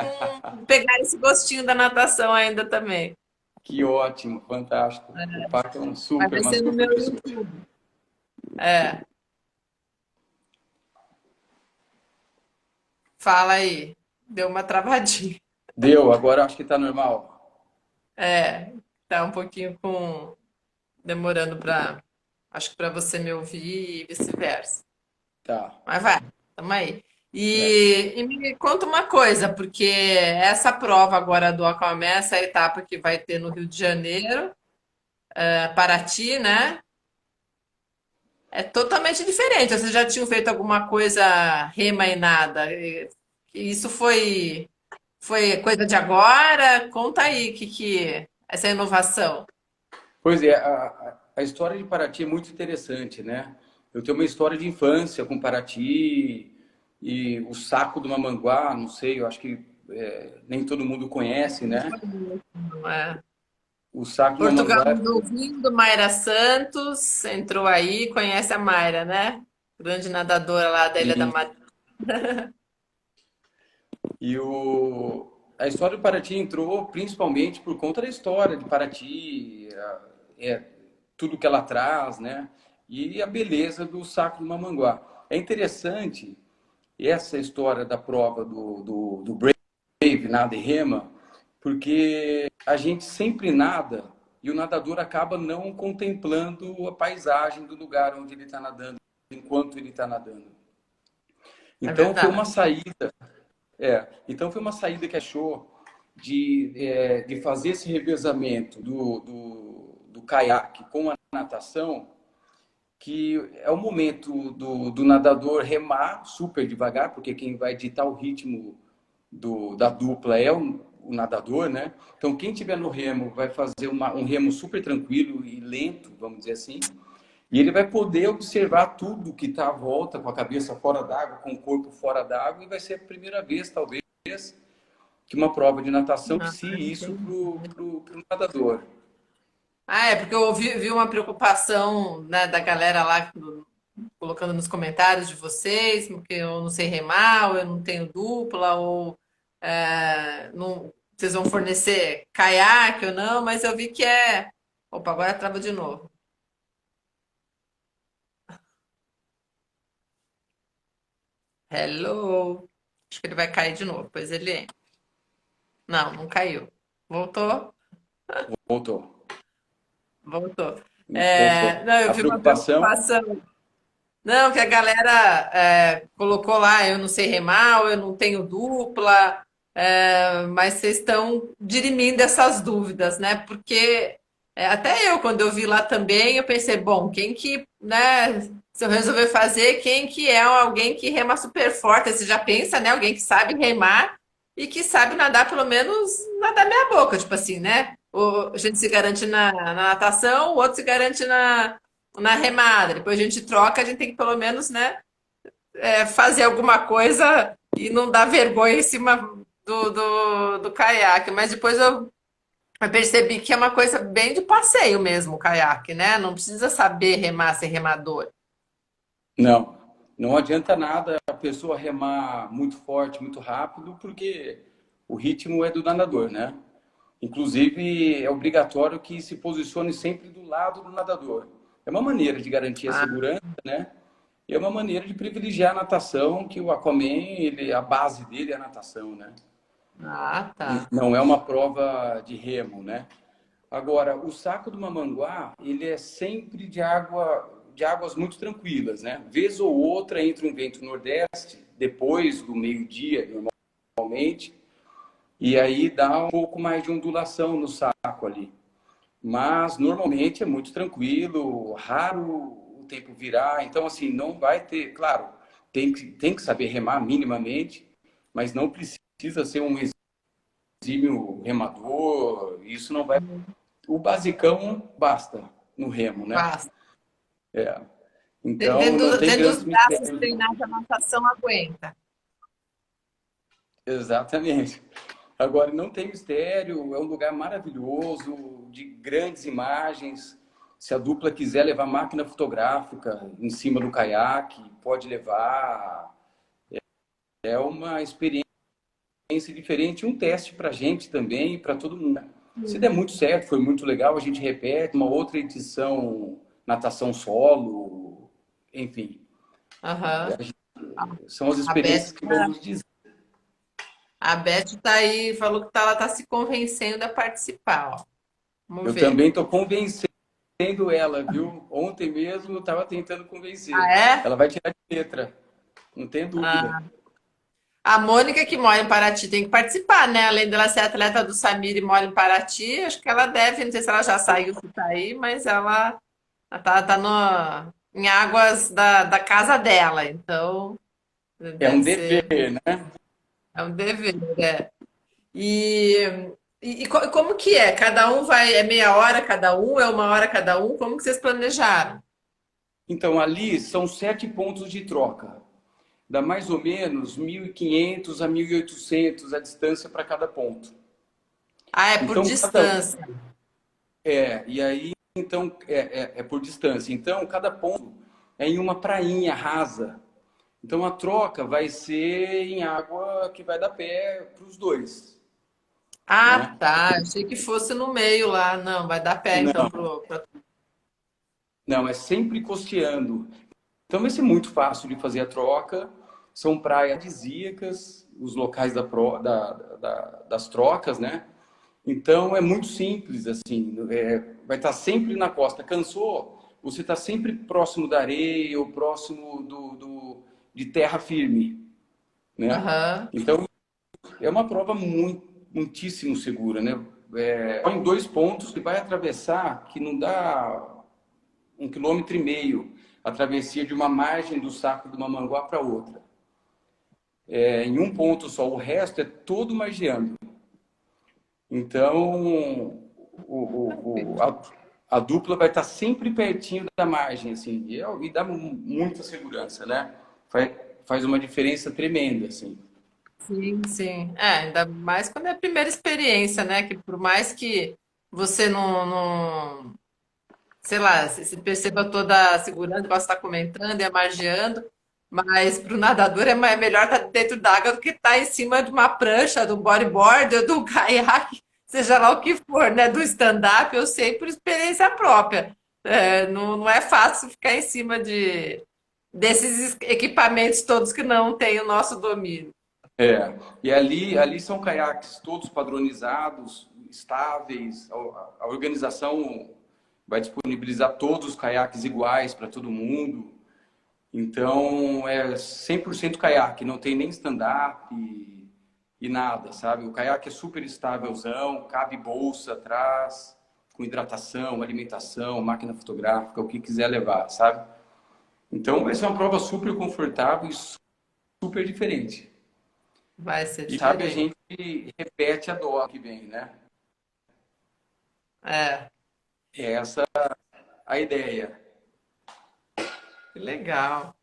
pegaram esse gostinho da natação ainda também. Que ótimo, fantástico. O Paca é Mas vai uma ser no super meu pessoa. YouTube. É, fala aí. Deu uma travadinha. Deu, agora acho que tá normal. É, tá um pouquinho demorando para, acho que para você me ouvir e vice-versa. Tá. Mas vai, tamo aí. É. E me conta uma coisa, porque essa prova agora do Aquaman, essa etapa que vai ter no Rio de Janeiro, Paraty, né? É totalmente diferente. Vocês já tinham feito alguma coisa rema e nada? Isso foi coisa de agora? Conta aí que essa inovação. Pois é, a história de Paraty é muito interessante, né? Eu tenho uma história de infância com Paraty e o saco do Mamanguá, não sei, eu acho que nem todo mundo conhece, né? Não é? O saco do Portugal Mamanguá mandou vindo, Mayra Santos entrou aí, conhece a Mayra, né? Grande nadadora lá da Ilha da Madeira. a história do Paraty entrou principalmente por conta da história de Paraty, tudo que ela traz, né? E a beleza do saco do Mamanguá. É interessante essa história da prova do Brave, nada e rema, porque a gente sempre nada e o nadador acaba não contemplando a paisagem do lugar onde ele está nadando, enquanto ele está nadando. É Então foi verdade. uma saída, então foi uma saída que achou. de fazer esse revezamento do caiaque com a natação, que é o momento do nadador remar super devagar, porque quem vai ditar o ritmo da dupla é o nadador, né? Então, quem tiver no remo vai fazer um remo super tranquilo e lento, vamos dizer assim, e ele vai poder observar tudo que está à volta, com a cabeça fora d'água, com o corpo fora d'água, e vai ser a primeira vez, talvez, que uma prova de natação Ah, ensine isso entendi. pro nadador. Ah, é porque eu vi uma preocupação, né, da galera lá colocando nos comentários de vocês, porque eu não sei remar, ou eu não tenho dupla, ou vocês vão fornecer caiaque ou não, mas eu vi que é. Opa, agora trava de novo. Hello. Acho que ele vai cair de novo, pois ele entra. Não, não caiu. Voltou? Voltou. Voltou. Voltou. Não, eu A vi uma preocupação. preocupação. Não, que a galera colocou lá, eu não sei remar, ou eu não tenho dupla, mas vocês estão dirimindo essas dúvidas, né? Porque até eu, quando eu vi lá também, eu pensei, bom, quem que, né, se eu resolver fazer, quem que é alguém que rema super forte? Aí você já pensa, né? Alguém que sabe remar e que sabe nadar, pelo menos, nadar meia boca, tipo assim, né? A gente se garante na natação, o outro se garante na remada. Depois a gente troca, a gente tem que pelo menos, né, fazer alguma coisa e não dar vergonha em cima do caiaque. Mas depois eu percebi que é uma coisa bem de passeio mesmo, o caiaque, né? Não precisa saber remar, ser remador. Não, não adianta nada a pessoa remar muito forte, muito rápido, porque o ritmo é do nadador, né? Inclusive, é obrigatório que se posicione sempre do lado do nadador. É uma maneira de garantir a Ah, segurança, né? E é uma maneira de privilegiar a natação, que o Aquaman, a base dele é a natação, né? tá. Não é uma prova de remo, né? Agora, o saco do Mamanguá, ele é sempre de águas muito tranquilas, né? Vez ou outra entra um vento nordeste, depois do meio-dia, normalmente, e aí dá um pouco mais de ondulação no saco ali. Mas normalmente é muito tranquilo, raro o tempo virar, então assim, não vai ter, claro, tem que saber remar minimamente, mas não precisa ser um exímio remador, isso não vai. O basicão basta no remo, né? Basta. Então não tem Dentro dos grandes braços mistérios, não. treinados, a natação aguenta. Exatamente. Agora, não tem mistério, é um lugar maravilhoso, de grandes imagens. Se a dupla quiser levar máquina fotográfica em cima do caiaque, pode levar. É uma experiência diferente, um teste para a gente também e para todo mundo. Se der muito certo, foi muito legal, a gente repete uma outra edição, natação solo, enfim. Aham. São as A Beth, experiências que vamos dizer. a Beth tá aí, falou que ela tá se convencendo a participar, ó. Vamos Eu ver. também estou convencendo ela, viu? Ontem mesmo eu estava tentando Ah, convencer. é? Ela vai tirar de letra, não tem dúvida. Ah, a Mônica, que mora em Paraty, tem que participar, né? Além dela ser atleta do Samir e mora em Paraty, acho que ela deve, não sei se ela já saiu, se tá aí, mas ela tá em águas da casa dela, então É um deve dever, ser, né? é um dever, é. E, como que é? Cada um vai, é meia hora cada um, é uma hora cada um? Como que vocês planejaram? Então, ali são 7 pontos de troca. Dá mais ou menos 1.500 a 1.800 a distância para cada ponto. Ah, é por Então, distância. e aí, então, é por distância. Então, cada ponto é em uma prainha rasa. Então, a troca vai ser em água que vai dar pé para os dois, Ah, né? tá. Achei que fosse no meio lá. Não, vai dar pé então Não, pra... não, é sempre costeando. Então vai ser muito fácil de fazer a troca. São praias desíacas, os locais das trocas, né? Então é muito simples, assim, vai estar sempre na costa. Cansou? Você está sempre próximo da areia ou próximo de terra firme, né? Aham. Então é uma prova muitíssimo segura, né? Só em dois pontos que vai atravessar, que não dá 1,5 km a travessia de uma margem do Saco do Mamanguá para outra. Em um ponto só, o resto é todo margeando. Então, a dupla vai estar sempre pertinho da margem, assim, e dá muita segurança, né? Faz uma diferença tremenda, assim. Sim, sim. Ainda mais quando é a primeira experiência, né? Que por mais que você sei lá, se perceba toda a segurança, possa estar comentando e margeando, mas para o nadador é melhor estar dentro d'água do que estar em cima de uma prancha, do bodyboard ou do caiaque, seja lá o que for, né? Do stand-up, eu sei por experiência própria. Não é fácil ficar em cima desses equipamentos todos que não têm o nosso domínio. E ali são caiaques todos padronizados, estáveis. A organização vai disponibilizar todos os caiaques iguais para todo mundo. Então, é 100% caiaque, não tem nem stand-up e nada, sabe? O caiaque é super estávelzão, cabe bolsa atrás, com hidratação, alimentação, máquina fotográfica, o que quiser levar, sabe? Então, vai ser uma prova super confortável e super diferente. Vai ser E sabe, a diferente. gente repete a dose que vem, né? É, É essa a ideia. que legal.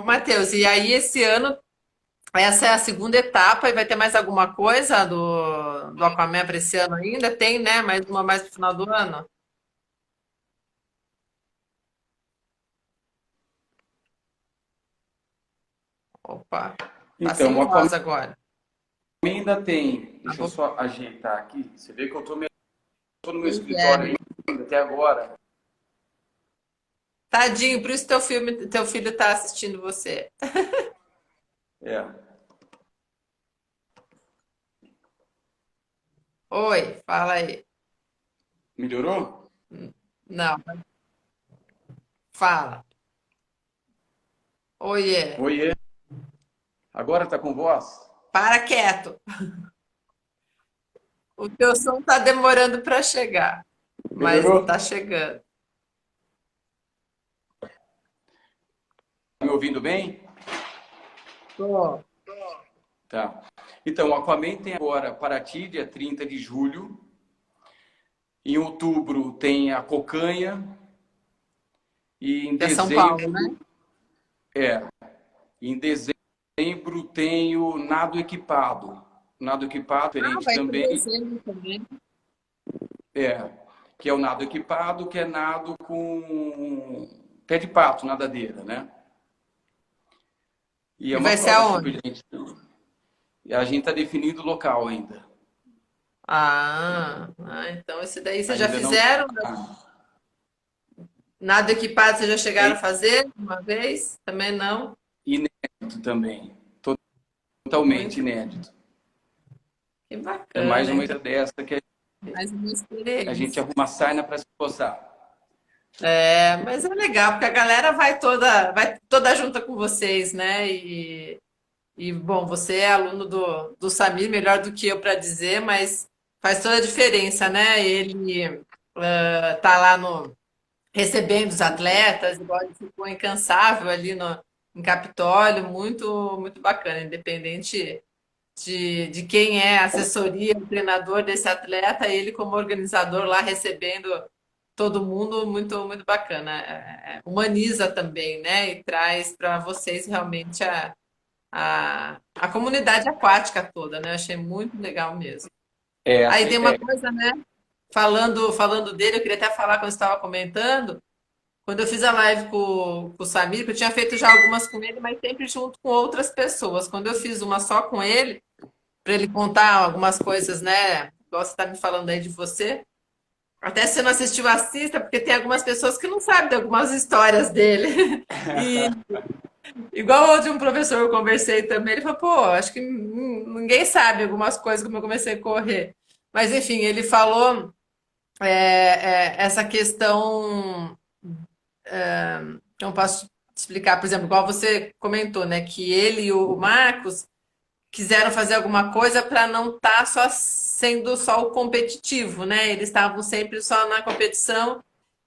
Matheus, e aí esse ano, essa é a segunda etapa, e vai ter mais alguma coisa do Aquaman para esse ano ainda? Tem, né? Mais uma mais pro final do ano? Opa, tá Então, sem o Aquaman voz agora. ainda tem. Tá Deixa eu bom. só ajeitar aqui. Você vê que eu tô no meu Pois é. escritório ainda até agora. Tadinho, por isso teu filho tá assistindo você. É. Oi, fala aí. Melhorou? Não, fala. Oiê, Oiê. Agora tá com voz? para quieto. O teu som tá demorando para chegar, mas Melhorou? tá chegando. Tá me ouvindo bem? Tô. Tá. Então, o Aquaman tem agora Paraty, dia 30 de julho. Em outubro tem a Cocanha. E em Que é São Paulo, dezembro, né? é, em dezembro tem o nado equipado. Nado equipado, Ah, diferente vai ter também, dezembro também. é, que é o nado equipado, que é nado com pé de pato, nadadeira, né? E é E uma vai ser prova super aonde? gente. E a gente está definindo o local ainda. Então esse daí vocês já Ainda não fizeram? tá Nada equipado, vocês já é chegaram a fazer uma vez? Também não? inédito também. Totalmente Muito. inédito. Que É mais bacana, uma então. coisa dessa que Mais uma a gente experiência. arruma sarna para se coçar. Mas é legal, porque a galera vai toda junta com vocês, né? Bom, você é aluno do Samir, melhor do que eu para dizer, mas faz toda a diferença, né? Ele tá lá recebendo os atletas, igual ele ficou incansável ali em Capitólio, muito, muito bacana, independente de quem é a assessoria, o treinador desse atleta, ele como organizador lá recebendo todo mundo, muito, muito bacana. Humaniza também, né? E traz para vocês realmente a comunidade aquática toda, né? Eu achei muito legal mesmo. É, Aí tem uma coisa, né? Falando dele, eu queria até falar quando você estava comentando, quando eu fiz a live com o Samir, que eu tinha feito já algumas com ele, mas sempre junto com outras pessoas. Quando eu fiz uma só com ele, para ele contar algumas coisas, né? Igual você está me falando aí de você. Até se você não assistiu, assista, porque tem algumas pessoas que não sabem de algumas histórias dele. E igual de um professor eu conversei também, ele falou, pô, acho que ninguém sabe algumas coisas como eu comecei a correr. Mas enfim, ele falou essa questão, eu posso te explicar, por exemplo, igual você comentou, né, que ele e o Marcos quiseram fazer alguma coisa para não estar só sendo só o competitivo, né? Eles estavam sempre só na competição.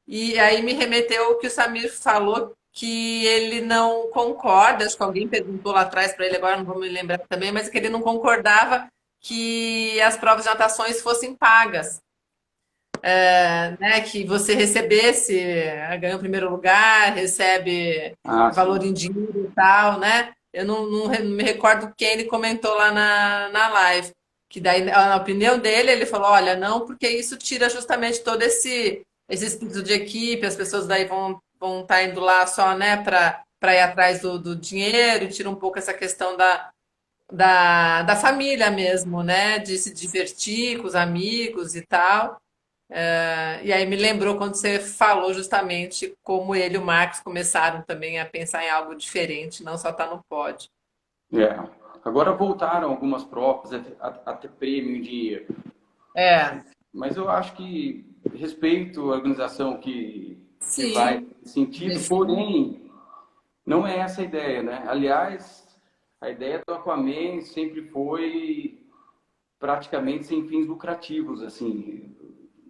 E aí me remeteu o que o Samir falou, que ele não concorda, acho que alguém perguntou lá atrás para ele, agora não vou me lembrar também, mas que ele não concordava que as provas de natações fossem pagas, né? Que você recebesse, ganhou o primeiro lugar, recebe Ah, valor sim. em dinheiro e tal, né? Eu não me recordo quem ele comentou lá na live. Que daí, na opinião dele, ele falou: olha, não, porque isso tira justamente todo esse espírito de equipe, as pessoas daí vão estar indo lá só, né, para ir atrás do dinheiro, e tira um pouco essa questão da família mesmo, né, de se divertir com os amigos e tal. E aí me lembrou quando você falou justamente como ele e o Marcos começaram também a pensar em algo diferente, não só estar no pódio. É. Agora voltaram algumas provas a ter prêmio em dinheiro. É, Mas eu acho que respeito a organização que vai sim, nesse sentido, define. porém, não é essa a ideia, né? Aliás, a ideia do Aquaman sempre foi praticamente sem fins lucrativos, assim.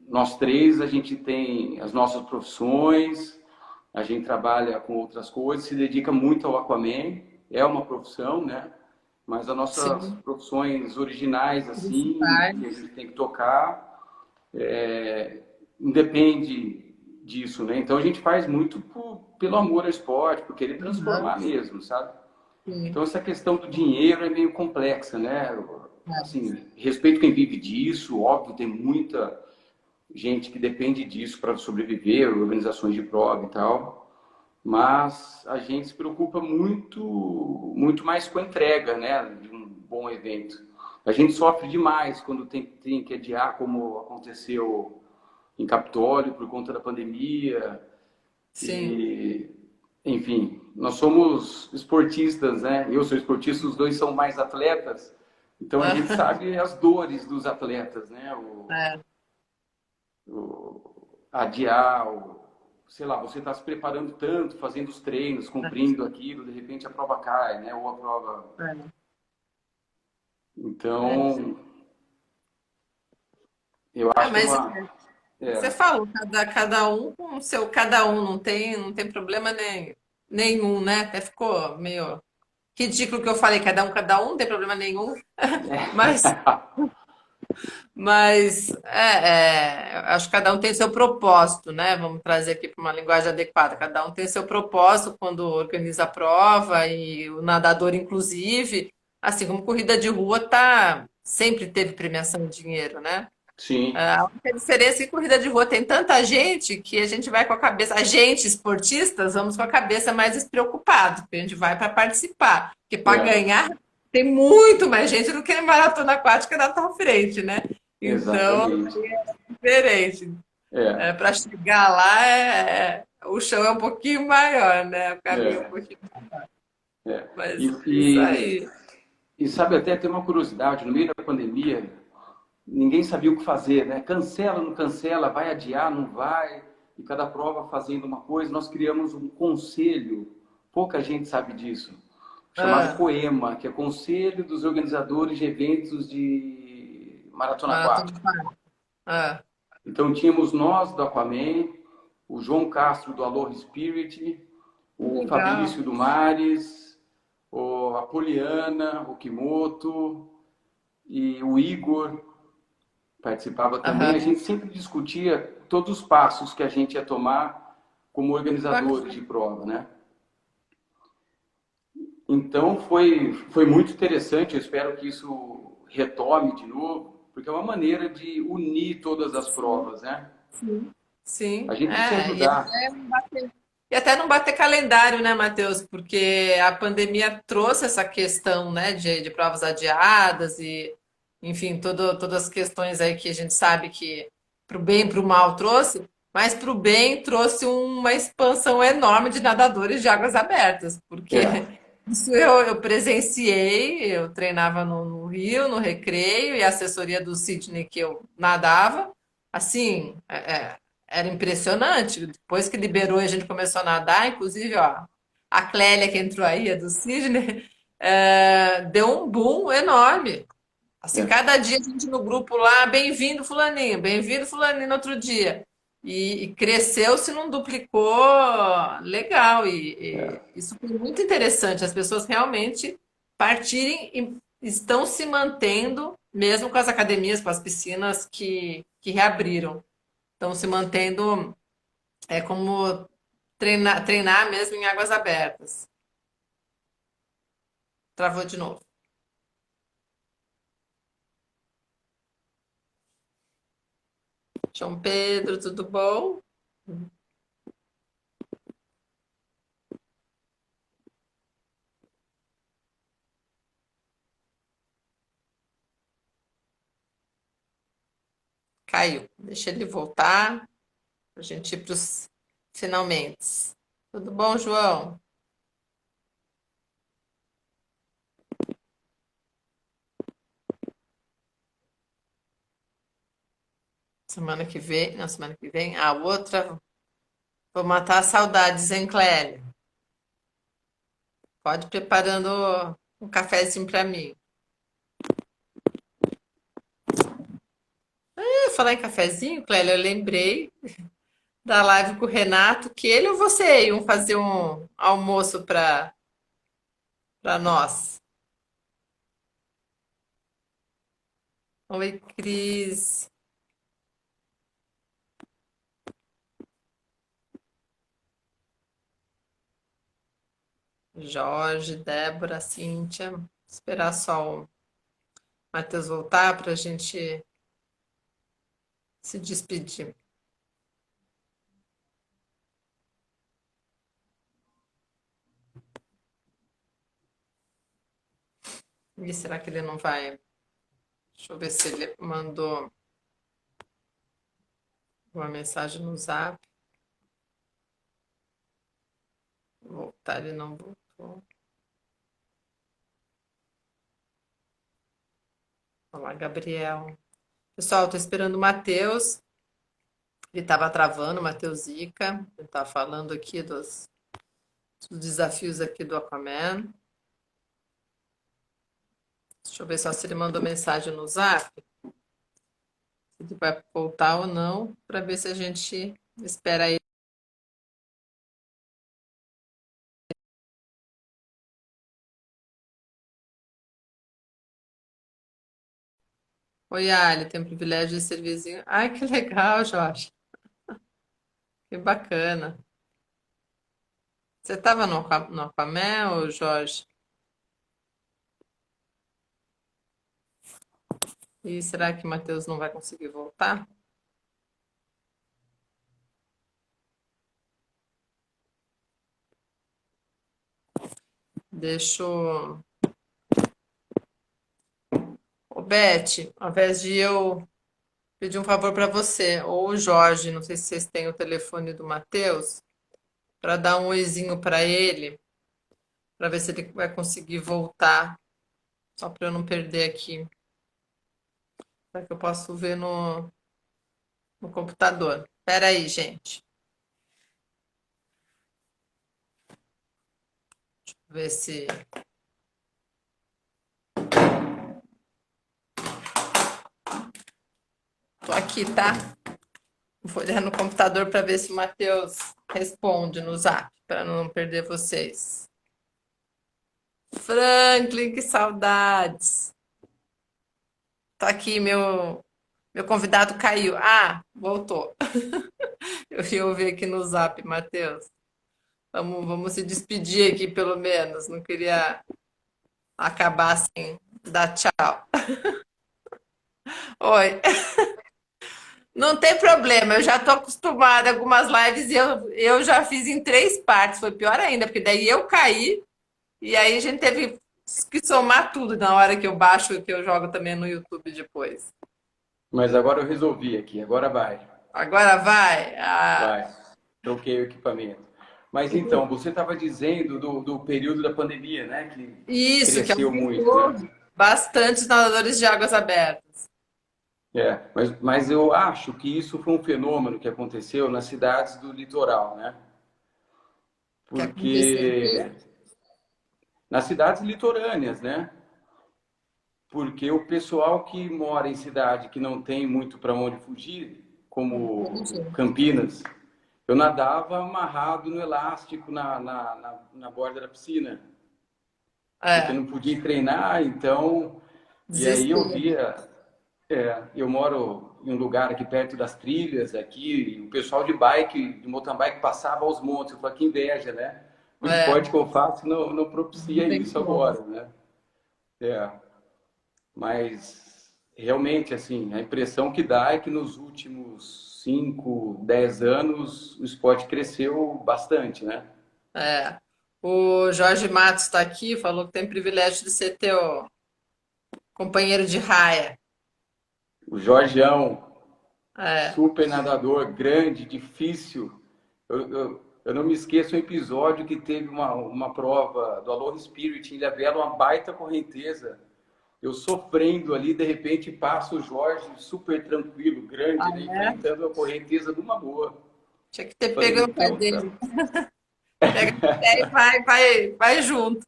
Nós três, a gente tem as nossas profissões, a gente trabalha com outras coisas, se dedica muito ao Aquaman, é uma profissão, né? Mas as nossas Sim, profissões originais, assim, que a principais. gente tem que tocar, independe disso, né? Então a gente faz muito pelo amor ao esporte, por querer Aham, transformar mesmo, sabe? sim. Então essa questão do dinheiro é meio complexa, né? É. Assim, respeito quem vive disso, óbvio, tem muita gente que depende disso para sobreviver, organizações de prova e tal, mas a gente se preocupa muito mais com a entrega, né, de um bom evento. A gente sofre demais quando tem que adiar, como aconteceu em Capitólio por conta da pandemia Sim. e, enfim, nós somos esportistas, né? Eu sou esportista, os dois são mais atletas, então a gente sabe as dores dos atletas, né? É, Adiar, sei lá, você está se preparando tanto, fazendo os treinos, cumprindo aquilo, de repente a prova cai, né? Ou a prova. é, é. Então, eu acho que é Mas uma. você É, falou, cada um com o seu cada um, não tem problema nenhum, né? Até ficou meio ridículo que eu falei, cada um, não tem problema nenhum, mas acho que cada um tem seu propósito, né? Vamos trazer aqui para uma linguagem adequada. Cada um tem seu propósito quando organiza a prova e o nadador, inclusive, assim como corrida de rua, sempre teve premiação em dinheiro, né? sim, A única diferença é que corrida de rua tem tanta gente que a gente vai com a cabeça, a gente, esportistas, vamos com a cabeça mais despreocupado, porque a gente vai para participar, porque para é, ganhar tem muito mais gente do que a maratona aquática na tua frente, né? Então, exatamente. é diferente. É, Para chegar lá, o chão é um pouquinho maior, né? O caminho é um é, pouquinho. é. E, Mas é isso e, aí. e sabe, até tem uma curiosidade, no meio da pandemia, ninguém sabia o que fazer, né? Cancela, não cancela, vai adiar, não vai, e cada prova fazendo uma coisa. Nós criamos um conselho, pouca gente sabe disso, chamado Ah, COEMA, que é Conselho dos Organizadores de Eventos de Maratona maratona Aquática. aquática. Ah, Então tínhamos nós do Aquaman, o João Castro do Aloha Spirit, que o legal. Fabrício do Mares, a Poliana, o Kimoto e o Igor participava também. A Aham. gente sempre discutia todos os passos que a gente ia tomar como organizadores Bacana. de prova, né? Então foi muito interessante. Eu espero que isso retome de novo, porque é uma maneira de unir todas as provas, né? Sim, A sim. gente se E ajudar. até não bater calendário, né, Matheus? Porque a pandemia trouxe essa questão, né, de provas adiadas e, enfim, todas as questões aí que a gente sabe que para o bem e para o mal trouxe, mas para o bem trouxe uma expansão enorme de nadadores de águas abertas, porque É, isso eu presenciei, eu treinava no Rio, no Recreio, e a assessoria do Sidney que eu nadava, assim, era impressionante. Depois que liberou e a gente começou a nadar, inclusive, ó, a Clélia que entrou aí, é do Sidney, deu um boom enorme. Assim, É, cada dia a gente no grupo lá, bem-vindo fulaninho no outro dia. E cresceu, se não duplicou, legal. E é. isso foi muito interessante. As pessoas realmente partirem e estão se mantendo, mesmo com as academias, com as piscinas que reabriram. Estão se mantendo como treinar mesmo em águas abertas. Travou de novo. João Pedro, tudo bom? Caiu. Deixa ele voltar para a gente ir para os finalmente. Tudo bom, João? Semana que vem, não, semana que vem, a outra, vou matar as saudades, hein, Clélia? Pode ir preparando um cafezinho para mim. Falar em cafezinho, Clélia, eu lembrei da live com o Renato, que ele ou você iam fazer um almoço para nós. Oi, Cris, Jorge, Débora, Cíntia. Esperar só o Matheus voltar para a gente se despedir. E será que ele não vai? Deixa eu ver se ele mandou uma mensagem no Zap. Voltar, ele não voltou. Olá, Gabriel. Pessoal, tô esperando o Matheus. Ele estava travando, o Matheus Zica. Ele tá falando aqui dos desafios aqui do Aquaman. Deixa eu ver só se ele mandou mensagem no Zap. Se ele vai voltar ou não, para ver se a gente espera ele. Oi, Ali, tem o privilégio de ser vizinho. Ai, que legal, Jorge. Que bacana. Você estava no Aquaman, ou Jorge? E será que o Matheus não vai conseguir voltar? Deixa eu... Ô, Beth, ao invés de eu pedir um favor para você, ou o Jorge, não sei se vocês têm o telefone do Matheus, para dar um oizinho para ele, para ver se ele vai conseguir voltar, só para eu não perder aqui, para que eu possa ver no computador. Espera aí, gente. Ver se... Tô aqui, tá? Vou olhar no computador para ver se o Matheus responde no Zap, para não perder vocês. Franklin, que saudades. Tá aqui, meu convidado caiu. Ah, voltou. Eu ia ouvir aqui no Zap, Matheus. Vamos se despedir aqui, pelo menos. Não queria acabar sem dar tchau. Oi. Não tem problema, eu já estou acostumada a algumas lives e eu já fiz em 3 partes. Foi pior ainda, porque daí eu caí e aí a gente teve que somar tudo na hora que eu baixo, que eu jogo também no YouTube depois. Mas agora eu resolvi aqui, agora vai. Agora vai. Vai. Troquei o equipamento. Mas então, você estava dizendo do período da pandemia, né? Que Isso, que cresceu muito, aumentou né? bastante os nadadores de águas abertas. Mas eu acho que isso foi um fenômeno que aconteceu nas cidades do litoral, né? Que aconteceu o Porque quê? nas cidades litorâneas, né? Porque o pessoal que mora em cidade que não tem muito para onde fugir, como Entendi. Campinas, eu nadava amarrado no elástico na borda da piscina, porque É, não podia treinar, então. E aí eu desespero. via. Eu moro em um lugar aqui perto das trilhas, aqui, e o pessoal de bike, de mountain bike, passava aos montes. Eu falei, que inveja, né? O É, esporte que eu faço não não propicia tem isso como. agora, né? É. Mas realmente, assim, a impressão que dá é que nos últimos 5, 10 anos o esporte cresceu bastante, né? É. O Jorge Matos está aqui, falou que tem privilégio de ser teu companheiro de raia. O Jorgeão, É, super nadador, grande, difícil. Eu não me esqueço um episódio que teve uma prova do Aloha Spirit em Ilhavela, uma baita correnteza. Eu sofrendo ali, de repente passa o Jorge super tranquilo, grande, né? é. Enfrentando a correnteza numa boa. Tinha que ter Falei, pego no pé então tá. dele. Pega no pé e vai junto.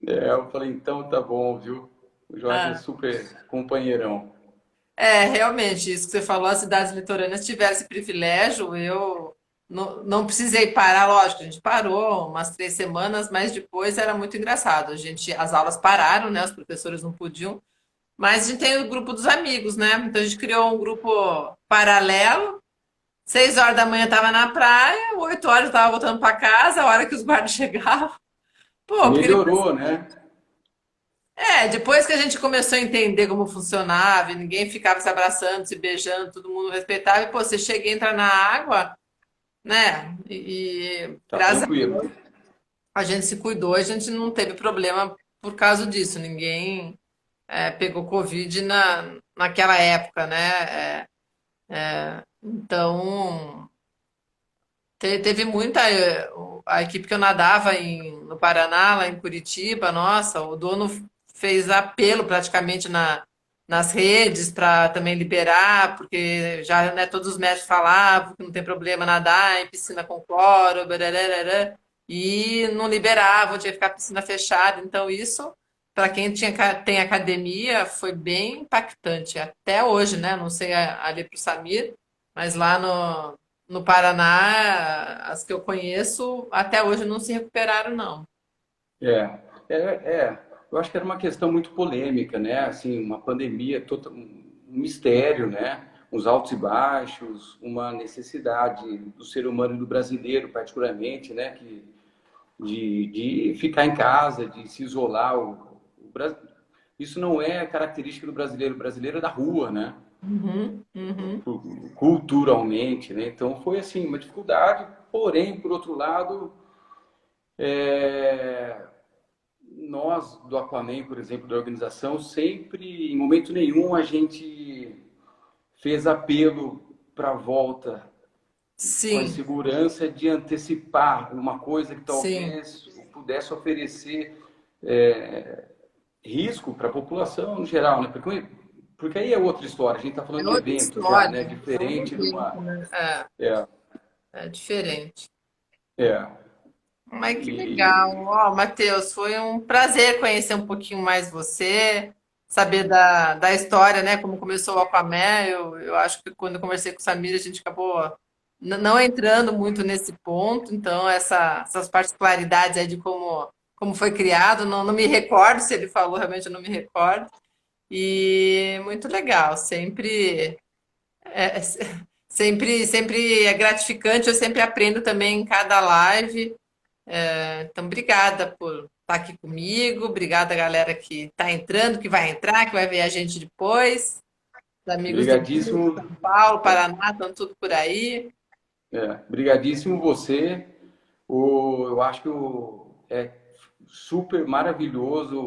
Eu falei, então tá bom, viu? O Jorge é Ah. super companheirão. É, realmente, isso que você falou, as cidades litorâneas tiveram esse privilégio. Eu não precisei parar, lógico, a gente parou umas 3 semanas, mas depois era muito engraçado. As aulas pararam, né? Os professores não podiam, mas a gente tem o grupo dos amigos, né? Então a gente criou um grupo paralelo. 6 horas da manhã estava na praia, 8 horas eu estava voltando para casa, a hora que os guardas chegavam. Pô, porque depois, Melhorou, né? depois que a gente começou a entender como funcionava, e ninguém ficava se abraçando, se beijando, todo mundo respeitava, e pô, você chega e entra na água, né? E Tá graças a tranquilo. Deus a gente se cuidou, a gente não teve problema por causa disso. Ninguém pegou Covid naquela época, né? Então, teve muita. A equipe que eu nadava no Paraná, lá em Curitiba, nossa, o dono fez apelo praticamente nas redes para também liberar, porque já, né, todos os médicos falavam que não tem problema nadar em piscina com cloro, barararara, e não liberavam, tinha que ficar a piscina fechada. Então, isso, para quem tem academia, foi bem impactante. Até hoje, né? Não sei ali para o Samir, mas lá no Paraná, as que eu conheço, até hoje não se recuperaram, não. É, eu acho que era uma questão muito polêmica, né? Assim, uma pandemia, um mistério, né? Uns altos e baixos, uma necessidade do ser humano e do brasileiro, particularmente, né? De ficar em casa, de se isolar. Isso não é característica do brasileiro. O brasileiro é da rua, né? Uhum, uhum. Culturalmente, né? Então foi assim uma dificuldade. Porém, por outro lado, é, nós do Aquaman, por exemplo, da organização, sempre, em momento nenhum, a gente fez apelo para a volta com a Sim, insegurança de antecipar uma coisa que sim. talvez pudesse oferecer risco para a população no geral, né? Porque aí é outra história. A gente está É falando de outra evento já, né? história, é um Diferente de evento, uma. né? É, É diferente. é. Mas que legal. E Ó, Matheus, foi um prazer conhecer um pouquinho mais você, saber da história, né? Como começou o Aquaman. Eu acho que quando eu conversei com o Samir, a gente acabou não entrando muito nesse ponto. Então, essas particularidades aí de como foi criado, não me recordo se ele falou, realmente eu não me recordo. E muito legal, é, sempre é gratificante, eu sempre aprendo também em cada live. Então, obrigada por estar aqui comigo, obrigada galera que está entrando, que vai entrar, que vai ver a gente depois, os amigos do Rio, brigadíssimo, São Paulo, Paraná, estão tudo por aí. brigadíssimo você. Eu acho que é super maravilhoso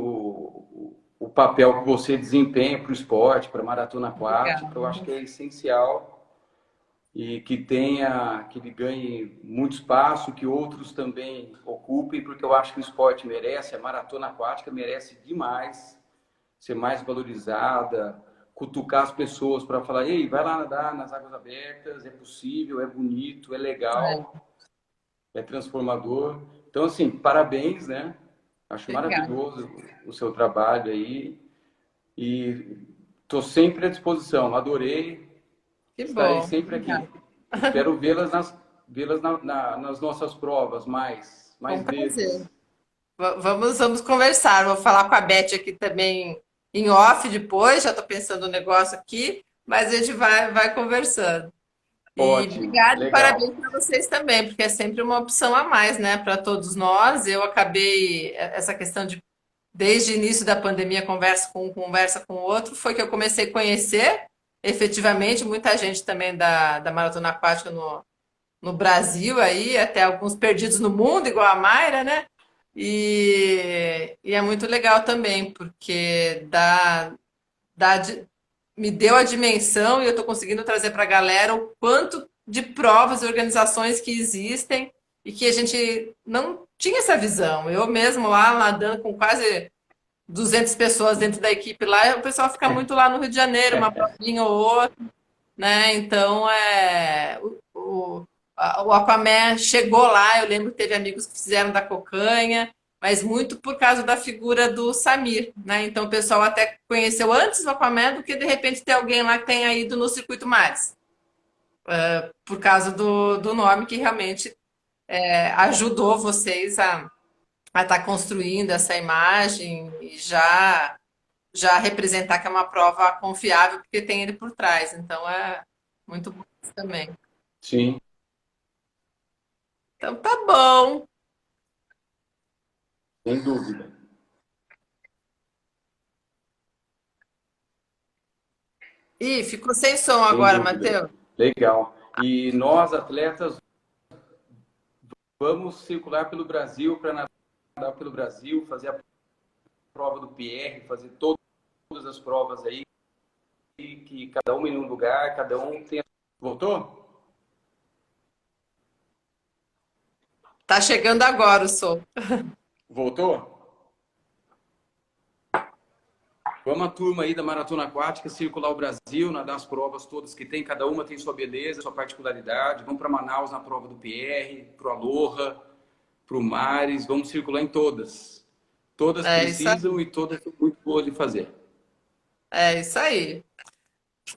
o papel que você desempenha para o esporte, para a maratona aquática. Eu acho Obrigada. que é essencial e que ele ganhe muito espaço, que outros também ocupem, porque eu acho que o esporte merece, a maratona aquática merece demais ser mais valorizada, cutucar as pessoas para falar, ei, vai lá nadar nas águas abertas, é possível, é bonito, é legal, é transformador. Então, assim, parabéns, né? Acho Legal. maravilhoso o seu trabalho aí e estou sempre à disposição. Adorei, Que estarei bom. sempre aqui. Obrigada. Espero vê-las nas nossas provas Foi mais um prazer. vezes. Vamos conversar. Vou falar com a Beth aqui também em off depois. Já estou pensando no negócio aqui, mas a gente vai conversando. E Ótimo, obrigada e legal. parabéns para vocês também, porque é sempre uma opção a mais, né, para todos nós. Eu acabei essa questão de desde o início da pandemia, conversa com o outro, foi que eu comecei a conhecer efetivamente muita gente também da maratona aquática no Brasil aí, até alguns perdidos no mundo, igual a Mayra, né? E é muito legal também, porque me deu a dimensão e eu estou conseguindo trazer para a galera o quanto de provas e organizações que existem e que a gente não tinha essa visão. Eu mesmo lá nadando com quase 200 pessoas dentro da equipe lá, o pessoal fica muito lá no Rio de Janeiro, uma provinha ou outra, né? Então, o Aquaman chegou lá, eu lembro que teve amigos que fizeram da cocanha, mas muito por causa da figura do Samir, né? Então, o pessoal até conheceu antes o Aquaman do que, de repente, ter alguém lá que tenha ido no Circuito Mares, por causa do nome que realmente ajudou vocês a estar construindo essa imagem e já representar que é uma prova confiável, porque tem ele por trás. Então é muito bom isso também. Sim, Então tá bom. sem dúvida. Ih, ficou sem som Sem agora, dúvida. Matheus. Legal. E nós, atletas, vamos circular pelo Brasil para nadar pelo Brasil, fazer a prova do PR, fazer todas as provas aí, que cada um em um lugar, cada um tem. Voltou? Tá chegando agora o som. Voltou? Vamos a turma aí da Maratona Aquática circular o Brasil, nadar as provas todas que tem, cada uma tem sua beleza, sua particularidade. Vamos para Manaus na prova do PR, para o Aloha, para o Mares, vamos circular em todas. Todas É isso precisam aí. e todas são muito boas de fazer. É isso aí.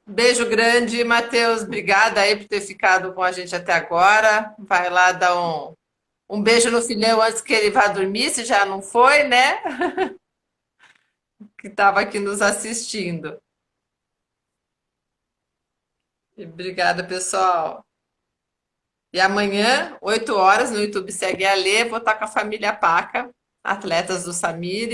Beijo grande, Matheus. Obrigada aí por ter ficado com a gente até agora. Vai lá dar um beijo no filhão antes que ele vá dormir, se já não foi, né? Que estava aqui nos assistindo. E obrigada, pessoal. E amanhã, 8 horas, no YouTube segue a Lê. Vou estar com a família Paca, atletas do Samir.